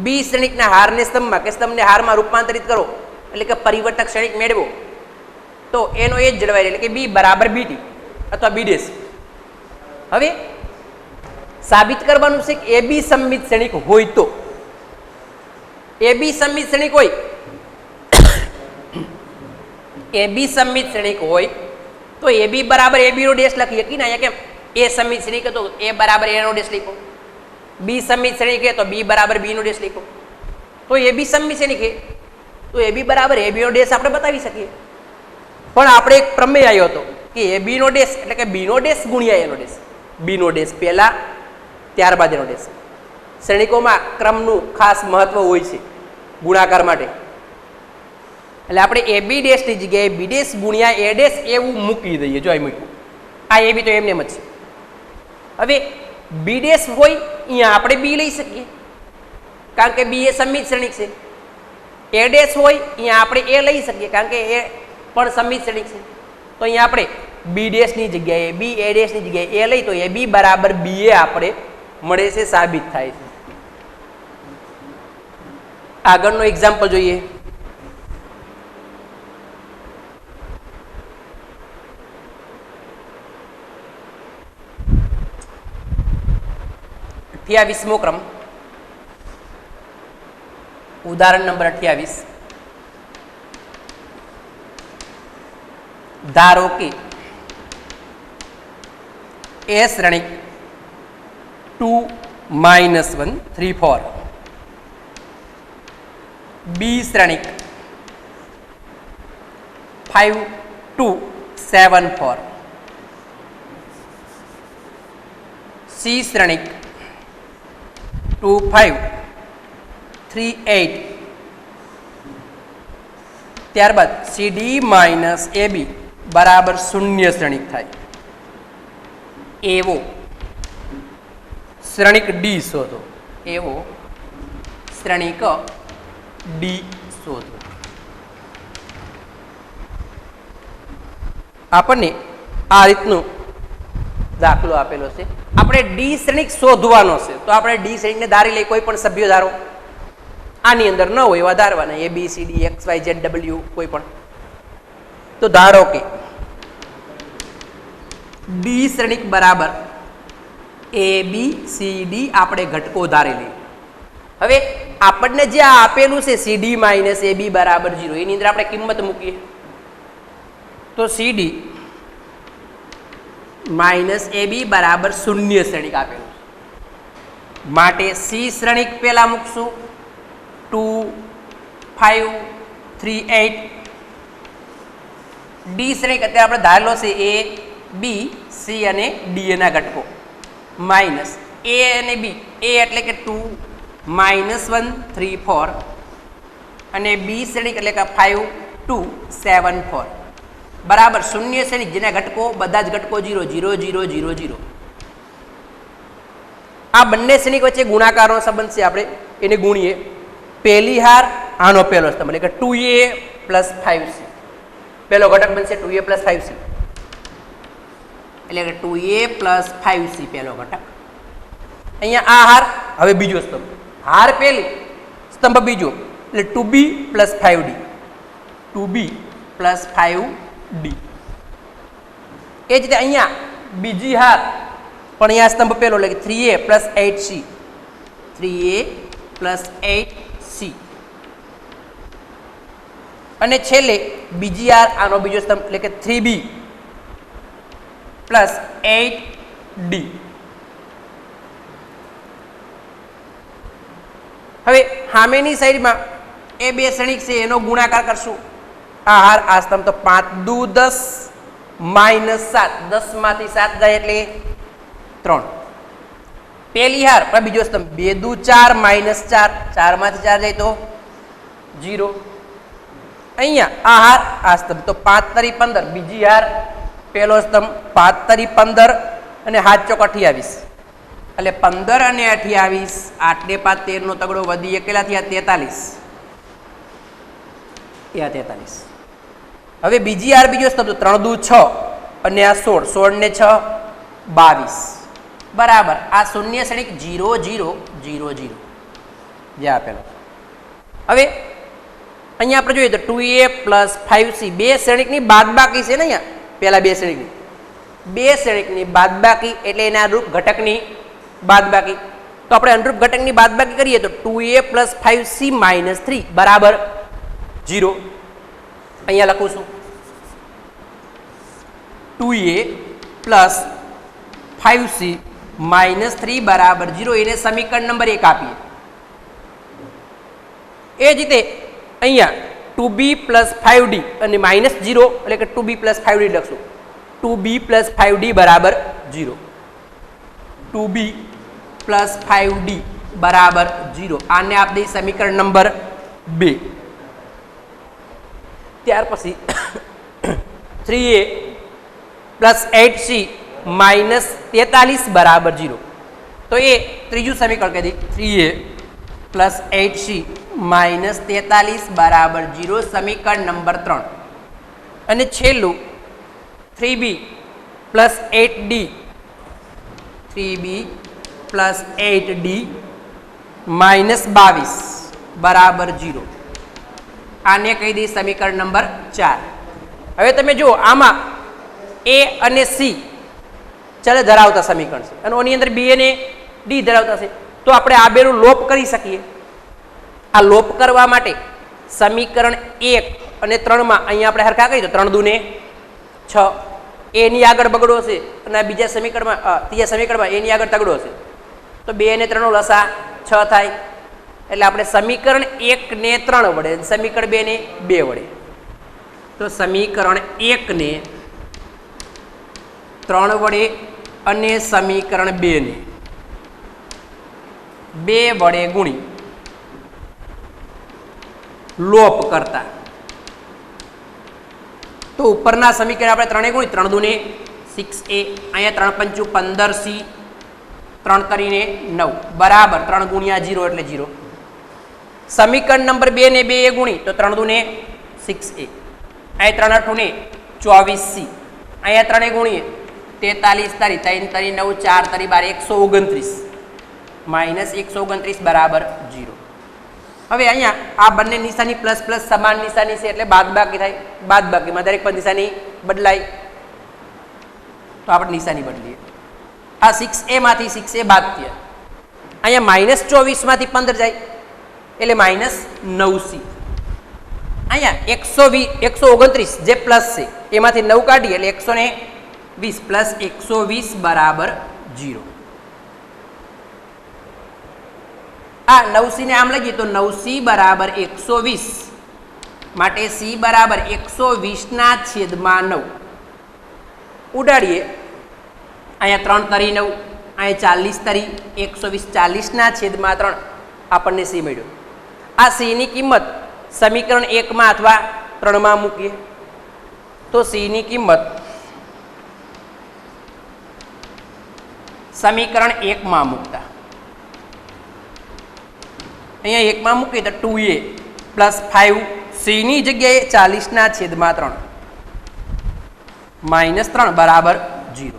બી શ્રેણિકના હારને સ્તંભમાં કે સ્તંભને હારમાં રૂપાંતરિત કરો એટલે કે પરિવર્તક શ્રેણિક મેળવો તો એનો એ જ જળવાઈ રહ્યો એટલે કે બી બરાબર બી ટી અથવા બી ડેશ. હવે સાબિત કરવાનું છે કે એ બી સમમિત શ્રેણિક હોય તો એ બી સમમિત શ્રેણિક હોય એ બી સમમિત શ્રેણિક હોય તો એ બી બરાબર એ બી નો ડેશ લખી શકીએ ને. અહીંયા કેમ એ સમમિત શ્રેણિક હતો એ બરાબર એ નો ડેશ લખો, બી સમમિત શ્રેણિક તો બી બરાબર બી નો ડેશ લખો. તો એ બી સમમિત શ્રેણિક તો એ બી બરાબર એ બી નો ડેશ આપણે બતાવી શકીએ. પણ આપણે એક પ્રમેય આવ્યો હતો કે એ બી નો ડેશ એટલે કે બી નો ડેશ ગુણ્યા એનો ડેશ. બી નો ડેશ પહેલા ત્યારબાદ એનો ડેશ. શ્રેણિકોમાં ક્રમનું ખાસ મહત્વ હોય છે ગુણાકાર માટે. એટલે આપણે એ બી ડેશની જગ્યાએ બી ડેશ ગુણ્યા એ ડેશ એવું મૂકી દઈએ. જો અહીં મૂક્યું આ એ બી તો એમને એમ જ છે. હવે બી ડેશ હોય અહીંયા આપણે બી લઈ શકીએ કારણ કે બી એ સમમિત શ્રેણિક છે. એ ડેશ હોય અહીંયા આપણે એ લઈ શકીએ કારણ કે એ પણ સમમિત શ્રેણિક છે. તો અહીંયા આપણે બી ડેશની જગ્યાએ બી એ ડેશની જગ્યાએ એ લઈ તો એ બી બરાબર બી એ આપણે મળે છે, સાબિત થાય છે. આગળનો એક્ઝામ્પલ જોઈએ. अठावीसमो क्रम, उदाहरण नंबर 28. धारो कि ए श्रेणिक 2 -1 3 4, बी श्रेणिक 5 2 7 4, सी श्रेणिक 2 5 3 8, ત્યારબાદ CD - AB બરાબર 0 શ્રેણિક થાય એવો શ્રેણિક ડી શોધો, એવો શ્રેણિક ડી શોધો. આપણને આ રીતનું દાખલો આપેલો છે. આપણે ડી શ્રેણિક શોધવાનો છે, તો આપણે ડી શ્રેણિકને ધારી લઈ, કોઈ પણ સભ્યો ધારો, આની અંદર ન હોય એવા ધારવાના, A B C D X Y Z W કોઈ પણ. તો ધારો કે ડી શ્રેણિક બરાબર એ બી સી ડી આપણે ઘટકો ધારી લઈએ. હવે આપણને જે આપેલું છે સી ડી માઇનસ એ બી બરાબર 0, એની અંદર આપણે કિંમત મૂકીએ તો સી ડી માઇનસ એ બી બરાબર 0 શ્રેણિક આપેલું છે. માટે સી શ્રેણિક પહેલા મૂકશું 2 5 3 8. ડી શ્રેણિક અત્યારે આપણે ધારેલો છે એ બી સી અને ડી એના ઘટકો માઇનસ એ અને બી, એ એટલે કે 2 -1 3 4 અને બી શ્રેણિક એટલે કે 5 2 7 4 બરાબર 0 શ્રેણિક જેના ઘટકો બધા જ ઘટકો 0 0 0 0 0. આ બંને શ્રેણિક વચ્ચે ગુણાકારનો સંબંધ છે, આપણે એને ગુણીએ. પહેલી હાર આનો પહેલો સ્તંભ એટલે કે 2a + 5c, પહેલો ઘટક બનશે 2a + 5c એટલે કે 2a + 5c પહેલો ઘટક. અહીંયા આ હાર, હવે બીજો સ્તંભ, હાર પહેલી સ્તંભ બીજો એટલે 2b + 5d, 2b + 5d. એ જ રીતે અહીંયા બીજી હાર પણ અહીંયા સ્તંભ પહેલો એટલે કે 3a + 8c, 3a + 8c. અને છેલ્લે બીજી હાર આનો બીજો સ્તંભ એટલે કે 3b + 8d. હવે સામેની સાઈડમાં એ બે શ્રેણિક છે એનો ગુણાકાર કરશું. આ હાર આ સ્તંભ તો 5 દુ 10 -7, 10 માંથી 7 જાય એટલે 3. પહેલી હાર પણ બીજો સ્તંભ 2 દુ 4 -4, 4 માંથી 4 જાય તો 0. અહીંયા આ હાર આ સ્તંભ તો 5 તરી 15, બીજી હાર પહેલો સ્તંભ 5 તરી 15 અને 7 ચોક 28 એટલે 15 અને 28, 8 ને 5 13 નો તગડો વધી કેટલા થયા 43. આ 43. હવે બીજી હાર બીજો સ્તંભ તો 3 દુ 6 અને આ 16, 16 ને 6 22 બરાબર આ શૂન્ય શ્રેણિક 0 0 0 0 જે આપેલો. હવે અહીંયા આપણે જોઈએ તો 2a + 5c બે શ્રેણિકની બાદબાકી છે ને. અહીંયા પહેલા બે શ્રેણિકની બાદબાકી એટલે એના અનુરૂપ ઘટકની બાદબાકી. તો આપણે અનુરૂપ ઘટકની બાદબાકી કરીએ તો 2a + 5c - 3 બરાબર 0. અહીંયા લખું છું 2a + 5c - 3 બરાબર 0. એને સમીકરણ નંબર 1 આપીએ. એ જ રીતે અહીંયા 2b + 5d અને -0 એટલે કે 2b + 5d લખશું. 2b + 5d બરાબર 0. 2b + 5d બરાબર 0. આને આપણે સમીકરણ નંબર 2. ત્યાર પછી 3a + 8c - 43 બરાબર 0. તો એ ત્રીજું સમીકરણ કહી દઈએ 3a + 8c - 43 બરાબર 0 સમીકરણ નંબર 3. અને છેલ્લું 3b + 8d, 3b + 8d - 22 બરાબર 0. આને કહી દઈએ સમીકરણ નંબર 4. હવે તમે જુઓ આમાં a અને c ચલ ધરાવતા સમીકરણ છે અને એની અંદર b અને d ધરાવતા છે. તો આપણે આ બેનું લોપ કરી શકીએ. આ લોપ કરવા માટે સમીકરણ 1 અને 3માં અહીંયા આપણે હરખા કરીએ તો 3 દુ 6, એની આગળ બગડો છે અને બીજા સમીકરણમાં ત્રીજા સમીકરણમાં એની આગળ તગડો છે તો 2 અને 3 નો લસા 6 થાય. એટલે આપણે સમીકરણ 1 ને 3 વડે, સમીકરણ 2 ને 2 વડે, તો સમીકરણ 1 ને 3 વડે અને સમીકરણ 2 ને 2 વડે ગુણી લોપ કરતા તો ઉપરના સમીકરણ આપણે 3 ગુણી 3 દુ 6a, અહીંયા 3 પંચું 15c 3 કરીને 9 બરાબર 3 ગુણ્યા 0 એટલે 0. સમીકરણ નંબર 2 ને 2 એ ગુણી તો 3 દુને 6a. અહીં 3 8 ને 24c. અહીંયા 3 એ ગુણીએ 43 તારી 3 તારી 9 4 તારી 12 129 માઇનસ 129 બરાબર 0. હવે અહીંયા આ બંને નિશાની પ્લસ પ્લસ સમાન નિશાની છે એટલે બાદબાકી થાય. બાદબાકીમાં દરેક પણ નિશાની બદલાય તો આપણે નિશાની બદલીએ. આ 6a માંથી 6a બાદ થયા. અહીંયા માઇનસ 24 માંથી 15 જાય એટલે માઇનસ 9c. અહીંયા 129 જે પ્લસ છે એમાંથી 9 કાઢીએ એટલે 120 પ્લસ 120 બરાબર 0. આ 9c ને આમ લઈએ તો 9c બરાબર 120 માટે c બરાબર 120 ના છેદમાં 9 ઉડાડીએ. અહીંયા 3 તરી 9 અહીંયા 40 તરી 120 40 ના છેદમાં 3 આપણને c મળ્યો. આ c ની કિંમત સમીકરણ 1 માં અથવા 3 માં મૂકીએ તો c ની કિંમત સમીકરણ 1 માં મૂકતા અહીંયા 1 માં મૂકીએ તો 2a પ્લસ 5c ની જગ્યાએ 40 ના છેદમાં 3 માઇનસ 3 બરાબર 0.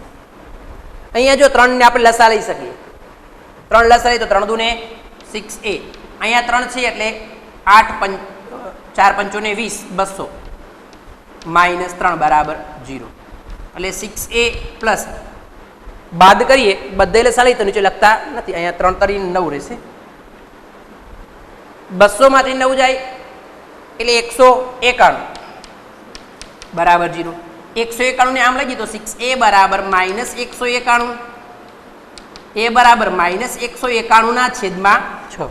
અહીંયા જો 3 ને આપણે લસા લઈ શકીએ. 3 લસા લઈએ તો 3 દુને 6a. અહીંયા 3 છે એટલે 8 4 5 20 200 માઇનસ 3 બરાબર 0. એટલે 6a પ્લસ બાદ કરીએ બધે લસા લઈએ તો નીચે લખતા નથી. અહીંયા 3 તરી 9 રહેશે. 200 માંથી 9 જાય એટલે 191 બરાબર 0. 191 ને આમ લઈએ તો 6a બરાબર માઇનસ 191 a બરાબર માઇનસ 191 ના છેદમાં 6.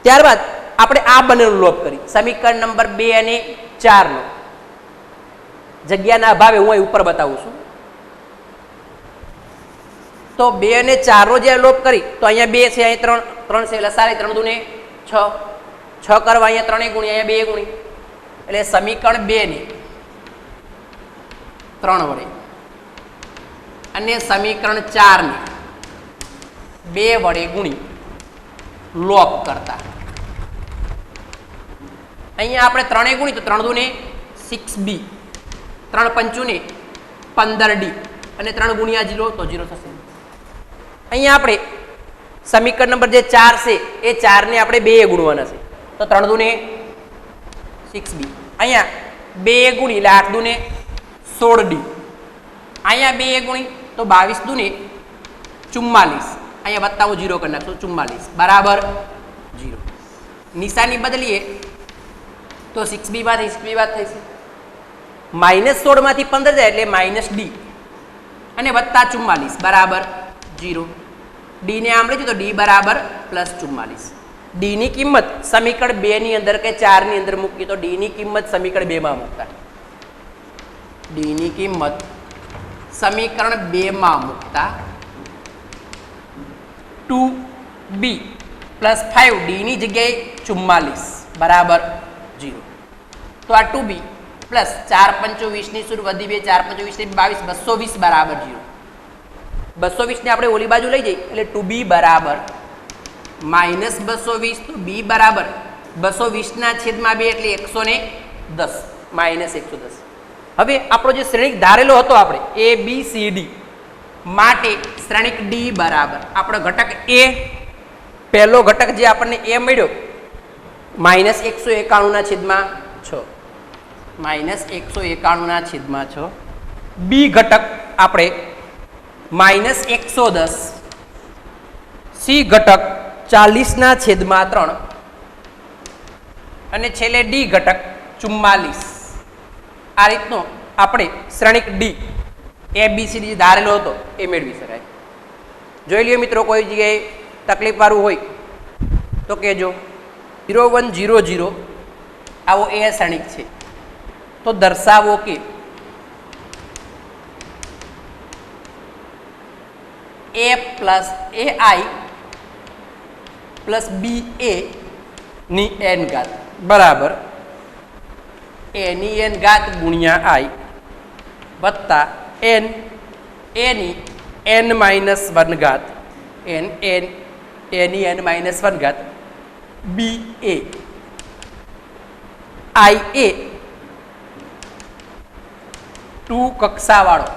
ત્યારબાદ આપણે આ બંનેનો લોપ કરી સમીકરણ નંબર 2 અને 4 નો. જગ્યાના અભાવે હું અહીં ઉપર બતાવું છું. તો 2 અને 4 નો જે લોપ કરી તો અહીંયા 2 છે અહીંયા 3 છે એટલે સારી 3 દુને 6 6 કરવા અહીંયા 3 ગુણી અહીંયા 2 ગુણી એટલે સમીકરણ 2 ને 3 વડે અને સમીકરણ 4 ને 2 વડે ગુણી લોપ કરતા અહીંયા આપણે 3 ગુણી તો 3 દુને 6b 3 પંચું ને 15d અને 3 ગુણ્યા 0 તો 0 થશે. અહીંયા આપણે સમીકરણ નંબર જે 4 છે એ 4 ને આપણે 2 ગુણવાના છે તો 3 દુને 6b. અહીંયા 2 ગુણી એટલે 8 દુને 16d. અહીંયા 2 ગુણી તો 22 દુને 44. અહીંયા વત્તા હું 0 કરી નાખશું 44 બરાબર 0. નિશાની બદલીએ તો 6b માંથી 6b બાદ થશે. માઇનસ 16 માંથી 15 જાય એટલે માઇનસ d અને વત્તા 44 બરાબર 0. d ને આમ લઈએ તો d બરાબર પ્લસ 44. d ની કિંમત સમીકરણ 2 ની અંદર કે 4 ની અંદર મૂકીએ તો d ની કિંમત સમીકરણ 2 માં મૂકતા d ની કિંમત સમીકરણ 2 માં મૂકતા 2b પ્લસ 5d ની જગ્યાએ 44 બરાબર 0. તો આ 2b પ્લસ 4 5 20 ની સુર વધી 2 4 5 20 22 220 બરાબર 0. 220 ને આપણે ઓલી બાજુ લઈ જઈએ એટલે 2b બરાબર માઇનસ 220 તો b બરાબર 220 ના છેદમાં 2 એટલે 110 માઇનસ 110. હવે આપણો જે શ્રેણિક ધારેલો હતો આપણે a b c d માટે શ્રેણિક d બરાબર આપણો ઘટક a પહેલો ઘટક જે આપણને a મળ્યો માઇનસ 191 ના છેદમાં 6 માઇનસ 191 ના છેદમાં 6. b ઘટક આપણે માઇનસ 110 c ઘટક 40 ના છેદમાં 3 અને છેલ્લે d ઘટક 44. આ રીતનો આપણે શ્રેણિક d ABCD ધારેલો હતો એ મેળવી શકાય. જોઈ લ્યો મિત્રો, કોઈ જગ્યાએ તકલીફ વાળું હોય તો કહેજો. 0 1 0 0 આવો એ શ્રેણિક છે તો દર્શાવો કે a plus ai plus ba ની n ઘાત બરાબર a ની n ઘાત ગુણ્યા i વત્તા n a ની n માઇનસ 1 ઘાત n n એની n માઇનસ 1 ઘાત બી એ આઈ એ 2 કક્ષાવાળો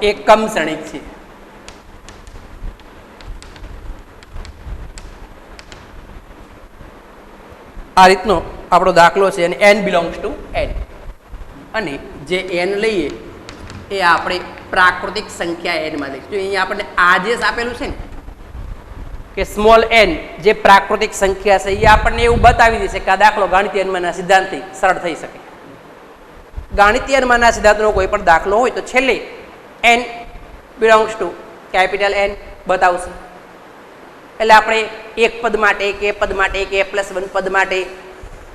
એકમ શ્રેણિક છે. આ રીતનો આપણો દાખલો છે અને n બિલોંગ્સ ટુ n અને જે n લઈએ એ આપણે પ્રાકૃતિક સંખ્યા n માં લઈશું. જો અહીંયા આપણને આદેશ આપેલું છે ને કે સ્મોલ n જે પ્રાકૃતિક સંખ્યા છે એ આપણને એવું બતાવી દેશે કે આ દાખલો ગાણિતીય અનુમાનના સિદ્ધાંતથી સરળ થઈ શકે. ગાણિતીય અનુમાનના સિદ્ધાંતનો કોઈ પણ દાખલો હોય તો છેલ્લે n belongs to capital N બતાવશે. એટલે આપણે એક પદ માટે કે પદ માટે કે +1 પદ માટે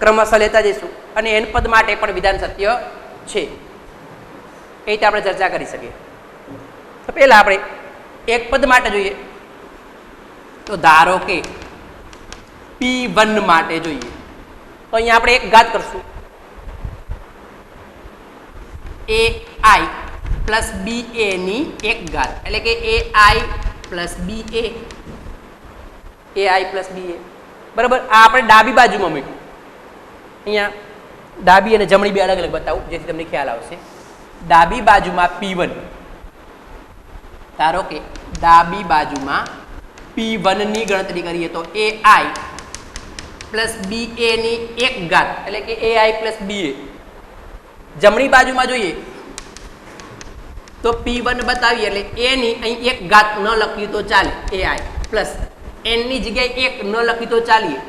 ક્રમશઃ લેતા જઈશું અને n પદ માટે પણ વિધાન સત્ય છે એ રીતે આપણે ચર્ચા કરી શકીએ. તો પહેલા આપણે એક પદ માટે જોઈએ તો ધારો કે P1 માટે જોઈએ તો અહીંયા આપણે એક ઘાત કરશું AI પ્લસ BA ની એક ઘાત એટલે કે AI plus BA AI plus BA બરાબર. આ આપણે ડાબી બાજુમાં મૂક્યું. અહીંયા ડાબી અને જમણી બે અલગ અલગ બતાવું જેથી તમને ખ્યાલ આવશે. ડાબી બાજુમાં P1 ધારો કે ડાબી બાજુમાં P1 ની ગણતરી કરીએ તો AI પ્લસ BA ની એક ઘાત એટલે કે AI પ્લસ BA. જમણી બાજુમાં જોઈએ તો P1 બતાવીએ એટલે A ની અહીં એક ઘાત ન લખીએ તો ચાલે AI પ્લસ n ની જગ્યાએ 1 ન લખી તો ચાલીએ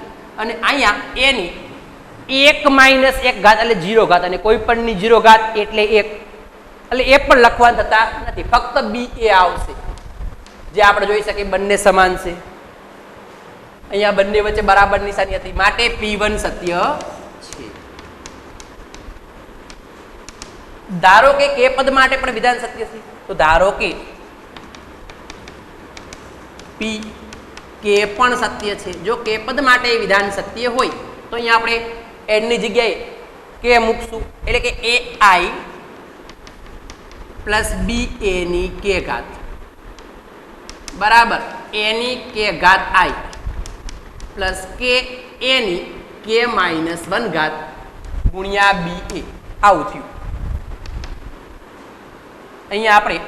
અને અહીંયા a ની 1 માઇનસ 1 ઘાત એટલે 0 ઘાત અને કોઈ પણ ની 0 ઘાત એટલે 1 એટલે એ પણ લખવા થતા નથી ફક્ત ba આવશે જે આપણે જોઈ શકીએ બંને સમાન છે. અહીંયા બંને વચ્ચે બરાબર નિશાની હતી માટે P1 સત્ય છે. ધારો કે કે પદ માટે પણ વિધાન સત્ય છે તો ધારો કે P કે પણ સત્ય છે. જો કે પદ માટે વિધાન સત્ય હોય તો અહીંયા આપણે n ની જગ્યાએ કે મૂકશું એટલે કે AI પ્લસ BA ની કે ઘાત બરાબર a ની કે ઘાત I પ્લસ કે a ની કે માઇનસ 1 ઘાત ગુણ્યા BA આવું થયું. અહીંયા આપણે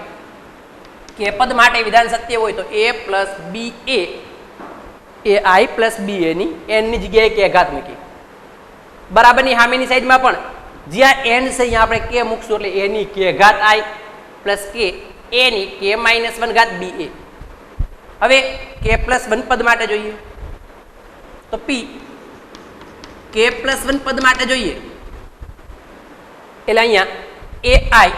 કે પદ માટે વિધાન સત્ય હોય તો a plus BA AI plus BA ની n ની જગ્યાએ કે ઘાત મૂકી બરાબરની સામેની સાઈડમાં પણ જ્યાં n છે અહીંયા આપણે કે મૂકશું એટલે a ની કે ઘાત I પ્લસ કે a ની કે માઇનસ 1 ઘાત BA. હવે કે પ્લસ 1 પદ માટે જોઈએ તો P કે પ્લસ 1 પદ માટે જોઈએ એટલે અહીંયા AI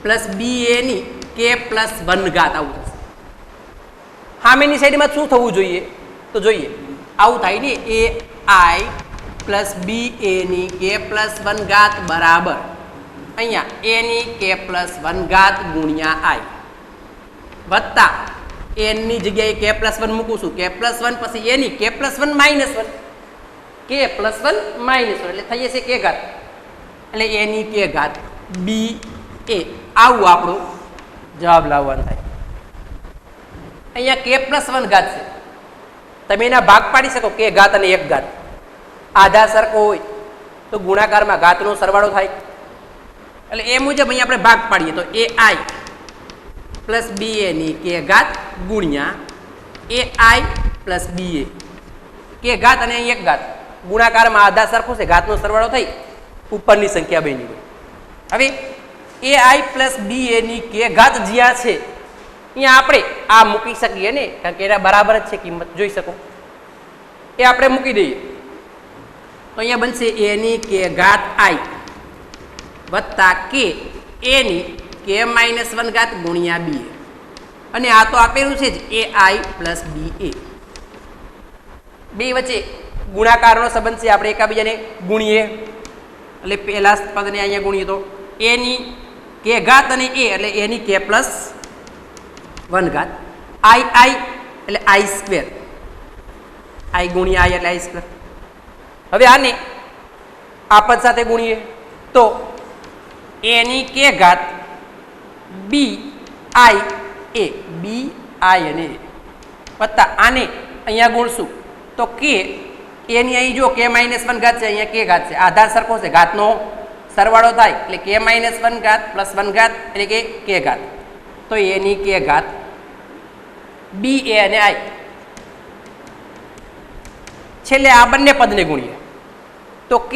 પ્લસ BA ની કે પ્લસ 1 ઘાત આવું થશે. સામેની સાઈડમાં શું થવું જોઈએ તો જોઈએ આવું થાય ને AI પ્લસ BA ની કે પ્લસ 1 ઘાત બરાબર અહીંયા a ની કે પ્લસ 1 ઘાત ગુણ્યા I વત્તા n ની જગ્યાએ કે પ્લસ 1 મૂકું છું કે પ્લસ 1 પછી a ની કે પ્લસ 1 માઇનસ 1 કે પ્લસ 1 માઇનસ 1 એટલે થઈ જશે કે ઘાત એટલે a ની કે ઘાત BA આવું આપણો જવાબ લાવવાનો થાય. અહીંયા કે પ્લસ 1 ઘાત છે તમે એના ભાગ પાડી શકો કે ઘાત અને એક ઘાત આધા સરખો હોય તો ગુણાકારમાં ઘાતનો સરવાળો થાય એટલે એ મુજબ અહીંયા આપણે ભાગ પાડીએ તો AI પ્લસ BA ની કે ઘાત ગુણ્યા AI પ્લસ BA કે ઘાત અને એક ઘાત ગુણાકારમાં આધા સરખો છે ઘાતનો સરવાળો થઈ ઉપરની સંખ્યા બની ગઈ. હવે AI પ્લસ BA ની કે ઘાત જ્યાં છે અહીંયા આપણે આ મૂકી શકીએ ને કારણ કે એના બરાબર જ છે કિંમત જોઈ શકો એ આપણે મૂકી દઈએ તો અહીંયા બનશે a ની કે ઘાત I વત્તા કે a ની કે માઇનસ 1 ઘાત ગુણ્યા BA અને આ તો આપેલું છે જ AI પ્લસ BA. બે વચ્ચે ગુણાકારનો સંબંધ છે આપણે એકાબીજાને ગુણીએ એટલે પહેલા પદને અહીંયા ગુણીએ તો a ની કે ઘાત અને a એટલે a ની કે પ્લસ 1 ઘાત I એટલે I સ્ક્વેર I ગુણ્યા I એટલે I સ્ક્વેર. હવે આને આ પદ સાથે ગુણીએ તો a ની k ઘાત b i a b i અને વત્તા આને અહીંયા ગુણશું તો k a ની અહીં જો k -1 ઘાત છે, અહીંયા k ઘાત છે, આધાર સરખો છે, ઘાતનો સરવાળો થાય એટલે k -1 ઘાત પ્લસ 1 ઘાત એટલે કે k ઘાત, તો a ની k ઘાત b a અને i. છેલ્લે આ બંને પદને ગુણીએ તો k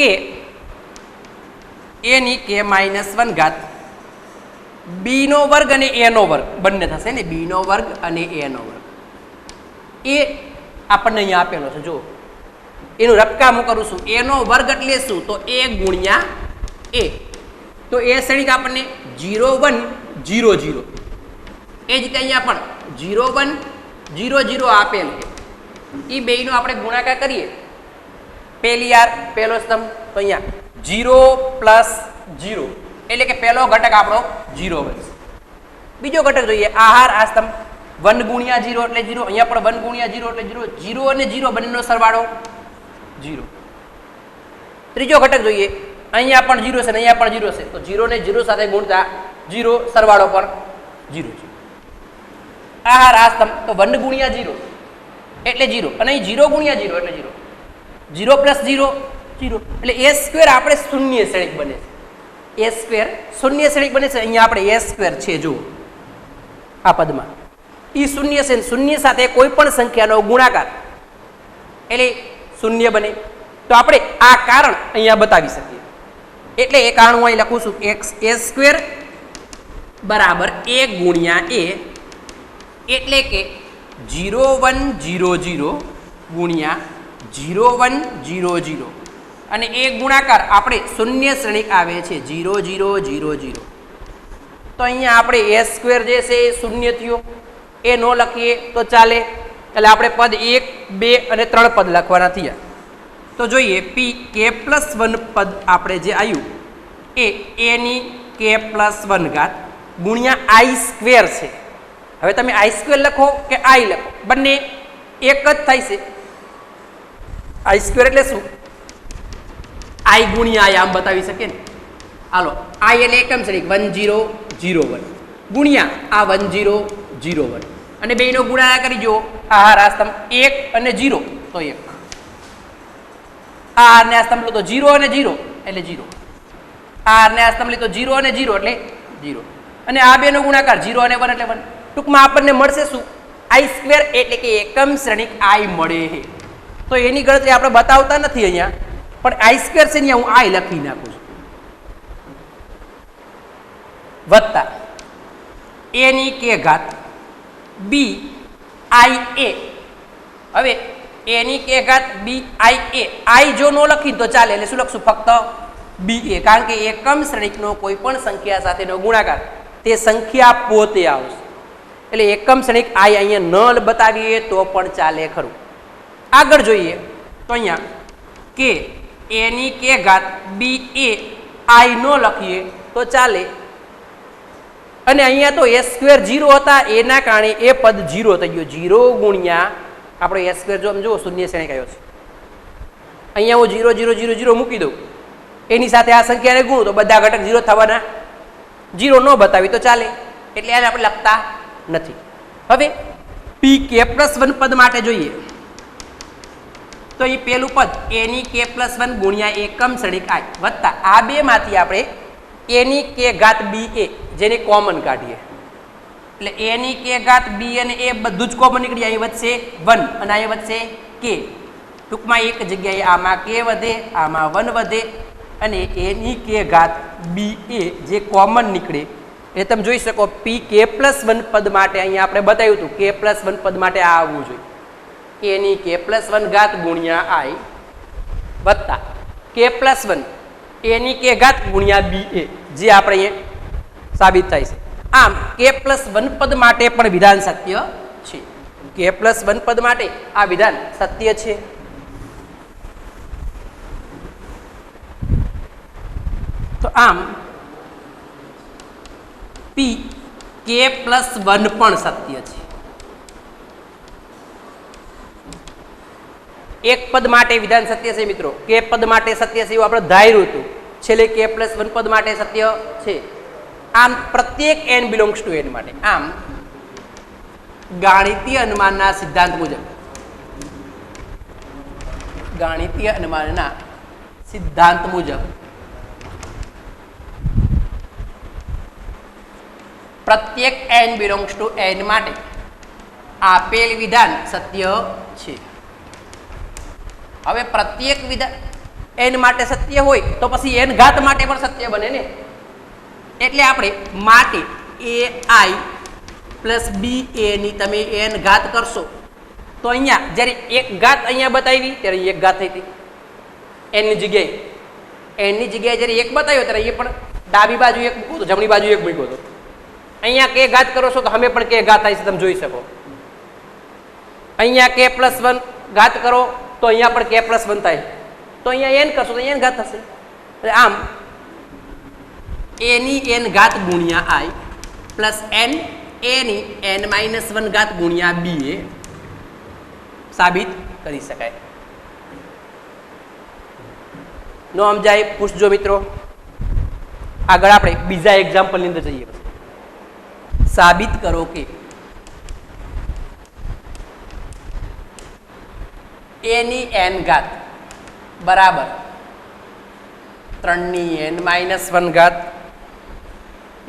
a ની k -1 ઘાત b નો વર્ગ અને a નો વર્ગ બંને થશે ને, b નો વર્ગ અને a નો વર્ગ. એ આપણને અહીંયા આપેલો છે, જો એનું રકમ હું કરું છું, a નો વર્ગ એટલે શું તો a ગુણ્યા a, તો એ શ્રેણિક આપણને 0 1 0 0, એ જ રીતે અહીંયા પણ 0 1 0 0 આપેલ છે. એ બેયનો આપણે ગુણાકાર કરીએ, પહેલી યાર પહેલો સ્તંભ તો અહીંયા 0 પ્લસ 0 એટલે કે પહેલો ઘટક આપણો 0 બનશે. બીજો ઘટક જોઈએ આહાર આ સ્તંભ 1 ગુણ્યા 0 એટલે 0, અહીંયા પણ 1 ગુણ્યા 0 એટલે 0, 0 અને 0 બંનેનો સરવાળો 0. ત્રીજો ઘટક જોઈએ, અહીંયા પણ 0 છે ને અહીંયા પણ 0 છે, તો 0 ને 0 સાથે ગુણતા 0 સરવાળો પર 0 છે. આહાર આ સ્તંભ તો 1 ગુણ્યા 0 એટલે 0 અને અહીં 0 ગુણ્યા 0 એટલે 0, 0 પ્લસ 0 0 એટલે a સ્ક્વેર આપણે શૂન્ય શ્રેણિક બને છે, a સ્ક્વેર શૂન્ય શ્રેણિક બને છે. અહીંયા આપણે a સ્ક્વેર છે જો આ પદમાં એ શૂન્ય છે, શૂન્ય સાથે કોઈ પણ સંખ્યાનો ગુણાકાર એટલે શૂન્ય બને. તો આપણે આ કારણ અહીંયા બતાવી શકીએ, એટલે એ કારણ હું અહીં લખું છું x a સ્ક્વેર બરાબર a ગુણ્યા a, એટલે કે 0 1 0 0 ગુણ્યા 0 1 0 0 અને એ ગુણાકાર આપણે શૂન્ય શ્રેણિક આવે છે 0 0 0 0. તો અહીંયા આપણે a સ્ક્વેર જે છે એ શૂન્ય થયો, એ ન લખીએ તો ચાલે, એટલે આપણે પદ 1 2 અને 3 પદ લખવાના થયા. તો જોઈએ p k પ્લસ 1 પદ આપણે જે આવ્યું એ a ની k પ્લસ 1 ઘાત ગુણ્યા i સ્ક્વેર છે. હવે તમે i સ્ક્વેર લખો કે i લખો બંને એક જ થાય છે. i સ્ક્વેર એટલે શું, i ગુણ્યા i આમ બતાવી શકીએ ને. હાલો i એટલે એકમ શ્રેણિક 1 0 0 1 ગુણ્યા આ 1 0 0 1 અને બેયનો ગુણાકાર કરી જો, આ આ સ્તંભ 1 અને 0 તો 1, આ ને આ સ્તંભ લો તો 0 અને 0 એટલે 0, આ ને આ સ્તંભ લે તો 0 અને 0 એટલે 0 અને આ બેનો ગુણાકાર 0 અને 1 એટલે 1. ટૂંકમાં આપણને મળશે શું, i સ્ક્વેર એટલે કે એકમ શ્રેણિક i મળે છે. તો એની ગણતરી આપણે બતાવતા નથી અહીંયા, પણ i સ્ક્વેર છે ને હું i લખી નાખું છું, વત્તા a ની k ઘાત b i a. હવે a ની k ઘાત b i a, i જો નો લખી તો ચાલે, એટલે શું લખશું ફક્ત b a, કારણ કે એકમ શ્રેણિકનો કોઈ પણ સંખ્યા સાથેનો ગુણાકાર તે સંખ્યા પોતે આવશે, એટલે એકમ શ્રેણિક i અહીંયા ન બતાવીએ તો પણ ચાલે ખરું. આગળ જોઈએ તો અહીંયા કે a ની k ઘાત b a i નો લખીએ તો ચાલે, અને અહીંયા તો a સ્ક્વેર 0 હતા એના કારણે એ પદ 0 થઈ ગયો, 0 ગુણ્યા આપણે a સ્ક્વેર જો જુઓ શૂન્ય શ્રેણિક આવ્યો છે, અહીંયા હું 0 0 0 0 મૂકી દઉં, એની સાથે આ સંખ્યાને ગુણું તો બધા ઘટક 0 થવાના, 0 ન બતાવી તો ચાલે, એટલે એને આપણે લખતા નથી. હવે p k પ્લસ 1 પદ માટે જોઈએ તો એ પેલું પદ a ની k પ્લસ 1 ગુણ્યા એકમ શ્રેણિક i વત્તા આ બેમાંથી આપણે a ની k ઘાત b a જેને કોમન કાઢીએ, એટલે a ની k ઘાત b અને a બધું જ કોમન નીકળી, અહીં વધશે 1 અને અહીં વધશે k. ટૂંકમાં એક જગ્યાએ આમાં k વધે, આમાં 1 વધે અને a ની k ઘાત b a જે કોમન નીકળે એ તમે જોઈ શકો. p k પ્લસ 1 પદ માટે અહીંયા આપણે બતાવ્યું હતું k પ્લસ 1 પદ માટે આ આવવું જોઈએ, a ની k પ્લસ 1 ઘાત ગુણ્યા i વત્તા k પ્લસ 1 a ની k ઘાત ગુણ્યા b a જે આપણે અહીંયા સાબિત થાય છે. આમ k પ્લસ 1 પદ માટે પણ વિધાન સત્ય છે, k પ્લસ 1 પદ માટે આ વિધાન સત્ય છે. તો આમ p k પ્લસ 1 પણ સત્ય છે. એક પદ માટે વિધાન સત્ય છે મિત્રો, કે પદ માટે સત્ય છે એવું આપણે ધાર્યું હતું, છેલ્લે કે પ્લસ 1 પદ માટે સત્ય છે. આમ પ્રત્યેક n બિલોંગ્સ ટુ n માટે. આમ ગાણિતીય અનુમાનના સિદ્ધાંત મુજબ પ્રત્યેક n બિલોંગ્સ ટુ n માટે આપેલ વિધાન સત્ય છે. હવે પ્રત્યેક વિધાન n માટે સત્ય હોય તો પછી n ઘાત માટે પણ સત્ય બને ને. એટલે આપણે માટે ai પ્લસ બી એ ની તમે n ઘાત કરશો તો અહીંયા જ્યારે એક ઘાત અહીંયા બતાવી ત્યારે એક ઘાત થઈ હતી n ની જગ્યાએ જ્યારે એક બતાવ્યો ત્યારે એ પણ ડાબી બાજુ એક મૂક્યું તો જમણી બાજુ એક મૂક્યો હતો. અહીંયા કે ઘાત કરો છો તો અમે પણ કે ઘાત થાય છે, તમે જોઈ શકો. અહીંયા કે પ્લસ 1 ઘાત કરો તો અહીંયા પણ કે પ્લસ 1 થાય, તો અહીંયા n કરશો તો n ઘાત થશે. આમ a ની n ઘાત ગુણ્યા i પ્લસ n a ની n માઇનસ 1 ઘાત ગુણ્યા b એ સાબિત કરી શકાય. નો સમજાય પૂછજો મિત્રો. આગળ આપણે બીજા એક્ઝામ્પલ ની અંદર જઈએ. સાબિત કરો કે a ની n ઘાત બરાબર 3 ની n માઇનસ 1 ઘાત.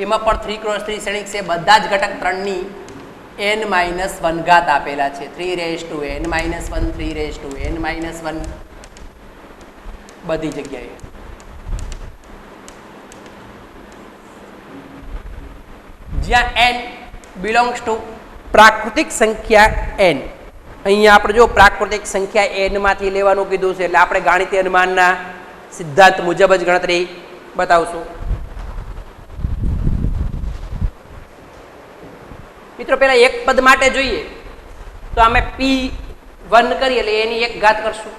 એમાં પણ 3 × 3 શ્રેણિક છે, બધા જ ઘટક 3 ની n માઇનસ 1 ઘાત આપેલા છે. 3n માઇનસ 1 3n માઇનસ 1 બધી જગ્યાએ. જ્યાં n બિલોંગ્સ ટુ પ્રાકૃતિક સંખ્યા n. અહીંયા આપણે જો પ્રાકૃતિક સંખ્યા n માંથી લેવાનું કીધું છે એટલે આપણે ગાણિતીય અનુમાનના સિદ્ધાંત મુજબ જ ગણતરી બતાવશું. મિત્રો પહેલા એક પદ માટે જોઈએ તો અમે p1 કરીએ એટલે એની એક ઘાત કરશું.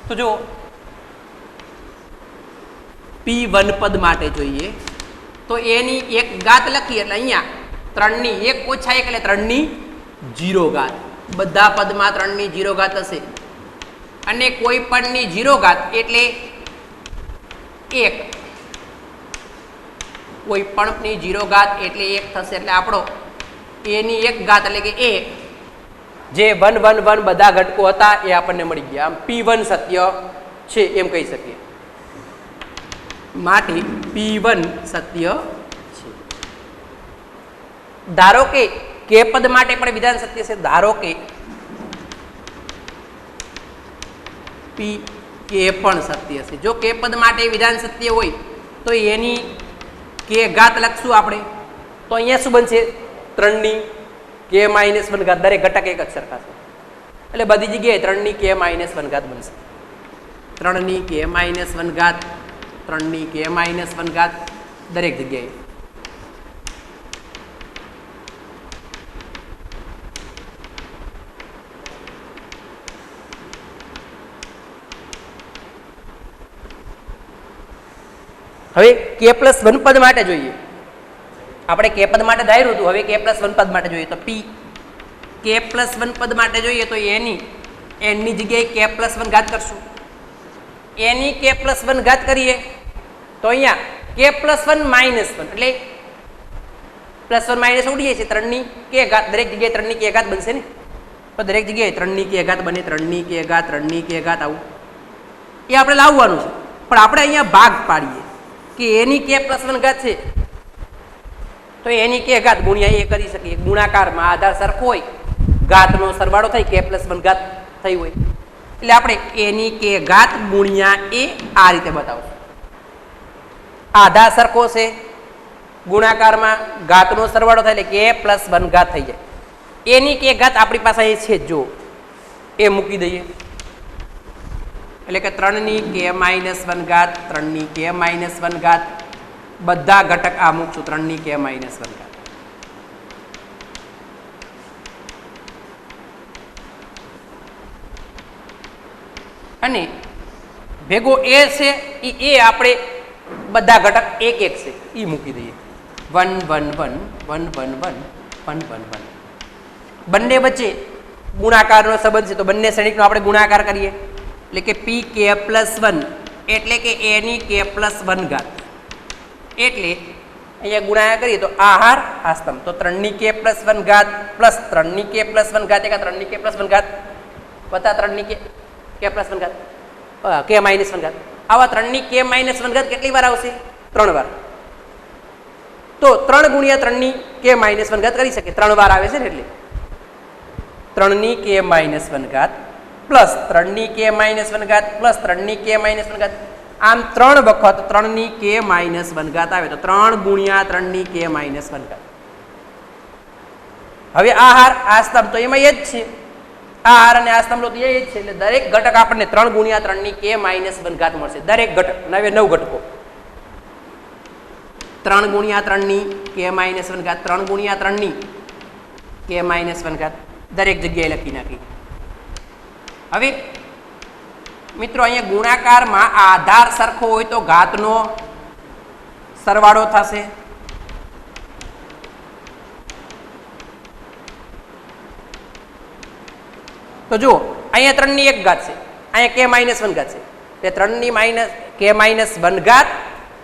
તો જો p1 પદ માટે જોઈએ તો એની એક ઘાત લખીએ એટલે અહીંયા 3 ની 1 ઓછા 1 એટલે 3 ની 0 ઘાત. બધા પદમાં 3 ની 0 ઘાત હશે અને કોઈ પણ ની 0 ઘાત એટલે 1, કોઈ પણ ની 0 ઘાત એટલે 1 થશે. એટલે આપણો a ની એક ઘાત એટલે કે a જે 1 1 1 બધા ઘટકો હતા એ આપણને મળી ગયા. આમ p1 સત્ય છે એમ કહી શકીએ. માટે p1 સત્ય છે. ધારો કે પદ માટે પણ વિધાન સત્ય છે. ધારો કે p કે પણ સત્ય છે. જો કે પદ માટે વિધાન સત્ય હોય તો એની કે ઘાત લખશું આપણે તો અહીંયા શું બનશે? 3 ની k માઇનસ 1 ઘાત. દરેક ઘટક એક જ સરખા છે એટલે બધી જગ્યાએ 3 ની k માઇનસ 1 ઘાત બનશે. 3 ની k માઇનસ 1 ઘાત, 3 ની k માઇનસ 1 ઘાત દરેક જગ્યાએ. હવે k પ્લસ 1 પદ માટે જોઈએ. આપણે k પદ માટે ધાર્યું હતું, હવે k પ્લસ 1 પદ માટે જોઈએ તો p k પ્લસ 1 પદ માટે જોઈએ તો એની n ની જગ્યાએ k પ્લસ 1 ઘાત કરશું. એની k પ્લસ 1 ઘાત કરીએ તો અહીંયા k પ્લસ 1 માઇનસ 1 એટલે પ્લસ 1 માઇનસ ઉડી જાય છે. 3 ની k ઘાત દરેક જગ્યાએ 3 ની k ઘાત બનશે ને, તો દરેક જગ્યાએ 3 ની k ઘાત બને. 3 ની k ઘાત, 3 ની k ઘાત આવું એ આપણે લાવવાનું છે. પણ આપણે અહીંયા ભાગ પાડીએ કે એની k પ્લસ 1 ઘાત છે તો એની k ઘાત ગુણ્યા એ કરી શકીએ. ગુણાકારમાં આધાર સરખો હોય, ઘાતનો સરવાળો થાય, k પ્લસ 1 ઘાત થઈ હોય એટલે આપણે એની k ઘાત ગુણ્યા એ આ રીતે બતાવશું. આધાર સરખો છે, ગુણાકારમાં ઘાતનો સરવાળો થાય એટલે k પ્લસ 1 ઘાત થઈ જાય. એની k ઘાત આપણી પાસે અહીં છે, જો એ મૂકી દઈએ એટલે કે 3 ની k માઇનસ 1 ઘાત, 3 ની k માઇનસ 1 ઘાત બધા ઘટક આ મૂકશું. 3 ની k માઇનસ 1 ઘાત અને ભેગો એ છે એ આપણે બધા ઘટક એક એક છે એ મૂકી દઈએ. 1 1 1 1 1 1 1 1 1 બંને વચ્ચે ગુણાકારનો સંબંધ છે તો બંને શ્રેણિકનો આપણે ગુણાકાર કરીએ એટલે કે પી કે પ્લસ 1 એટલે કે a ની k પ્લસ 1 ઘાત એટલે અહીંયા ગુણાકાર કરીએ તો આહાર આ સ્તંભ તો 3 ની k પ્લસ 1 ઘાત પ્લસ 3 ની k પ્લસ 1 ઘાત 3 ની k પ્લસ 1 ઘાત વત્તા 3 ની k પ્લસ 1 ઘાત k માઇનસ 1 ઘાત આવા 3 ની k માઇનસ 1 ઘાત કેટલી વાર આવશે 3 વાર તો 3 ગુણ્યા 3 ની k માઇનસ 1 ઘાત કરી શકે 3 વાર આવે છે ને એટલે 3 ની k માઇનસ 1 ઘાત પ્લસ 3 ની k માઇનસ 1 ઘાત પ્લસ 3 ની k માઇનસ 1 ઘાત આમ 3 વખત 3 ની k માઇનસ 1 ઘાત આવે તો 3 ગુણ્યા 3 ની k માઇનસ 1 ઘાત હવે આહાર આ સ્તંભ તો એમાં એ જ છે આહાર અને આ સ્તંભ તો એ જ છે એટલે દરેક ઘટક આપણને 3 ગુણ્યા 3 ની k માઇનસ 1 ઘાત મળશે દરેક ઘટક 9 ઘટકો 3 ગુણ્યા 3 ની k માઇનસ 1 ઘાત 3 ગુણ્યા 3 ની k માઇનસ 1 ઘાત દરેક જગ્યાએ લખી નાખી હવે મિત્રો અહીંયા ગુણાકારમાં આધાર સરખો હોય તો ઘાતનો સરવાળો થશે તો જુઓ અહીંયા 3 ની 1 ઘાત છે અહીંયા k માઇનસ 1 ઘાત છે એટલે 3 ની માઇનસ k માઇનસ 1 ઘાત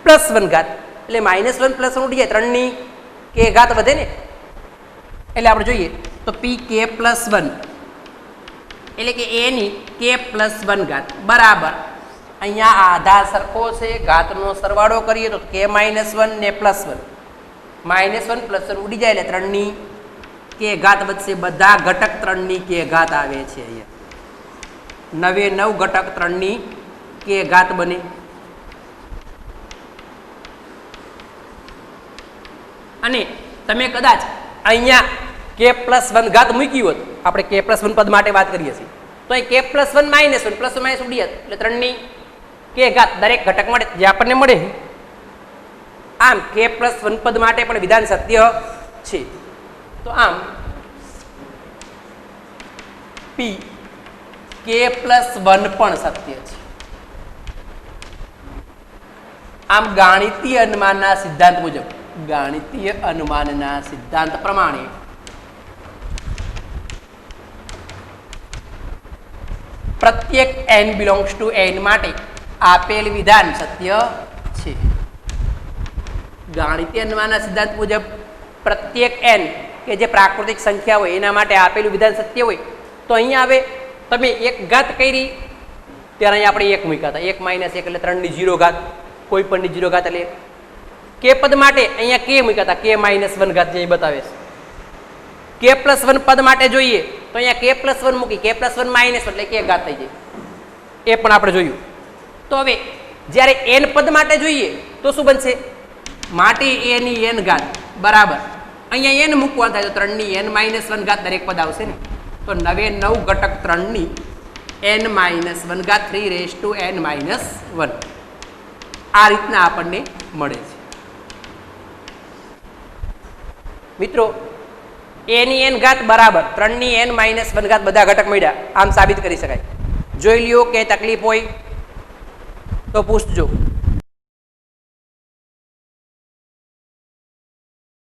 પ્લસ 1 ઘાત એટલે માઇનસ 1 પ્લસ 1 ઉડી જાય 3 ની k ઘાત વધે ને એટલે આપણે જોઈએ તો પી કે પ્લસ 1 એટલે કે a ની k પ્લસ 1 ઘાત બરાબર અહીંયા આધાર સરખો છે ઘાતનો સરવાળો કરીએ તો k માઇનસ 1 ને પ્લસ 1 માઇનસ 1 પ્લસ 1 ઉડી જાય એટલે 3 ની k ઘાત વધશે બધા ઘટક 3 ની k ઘાત આવે છે અહીંયા 9 ઘટક 3 ની k ઘાત બને અને તમે કદાચ અહીંયા k પ્લસ 1 ઘાત મૂકી હોત આપણે k પ્લસ 1 પદ માટે વાત કરીએ છીએ તો અહીં k plus 1 minus 1 plus minus ઉડી જાય એટલે 3 ની k ઘાત દરેક ઘટક મળે જે આપણને મળે આમ k પ્લસ 1 પદ માટે પણ વિધાન સત્ય છે તો આમ p k પ્લસ 1 પણ સત્ય છે આમ ગાણિતીય અનુમાનના સિદ્ધાંત મુજબ ગાણિતીય અનુમાનના સિદ્ધાંત પ્રમાણે પ્રત્યેક n બિલોંગ્સ ટુ n માટે આપેલ વિધાન સત્ય છે ગાણિતીય અનુમાનના સિદ્ધાંત મુજબ પ્રત્યેક n કે જે પ્રાકૃતિક સંખ્યા હોય એના માટે આપેલું વિધાન સત્ય હોય તો અહીંયા હવે તમે એક ઘાત કરી ત્યારે અહીંયા આપણે 1 મૂક્યા હતા 1 માઇનસ 1 એટલે 3 ની 0 ઘાત કોઈ પણ ની 0 ઘાત એટલે k પદ માટે અહીંયા k મૂક્યા હતા k માઇનસ 1 ઘાત જે બતાવે છે k પ્લસ 1 પદ માટે જોઈએ તો અહીંયા k પ્લસ 1 મૂકી k પ્લસ 1 માઇનસ 1 એટલે k ઘાત થઈ જાય એ પણ આપણે જોયું તો હવે જ્યારે n પદ માટે જોઈએ તો શું બનશે માટે a ની n ઘાત બરાબર અહીંયા n મૂકવાનું થાય તો 3 ની n માઇનસ 1 ઘાત દરેક પદ આવશે ને તો 9 ઘટક 3 ની n માઇનસ 1 ઘાત 3 રેઝ ટુ n માઇનસ 1 આ રીતના આપણને મળે છે મિત્રો a ની n ઘાત બરાબર 3 ની n માઇનસ 1 ઘાત બધા ઘટક મળ્યા આમ સાબિત કરી શકાય જોઈ લ્યો કે તકલીફ હોય તો પૂછજો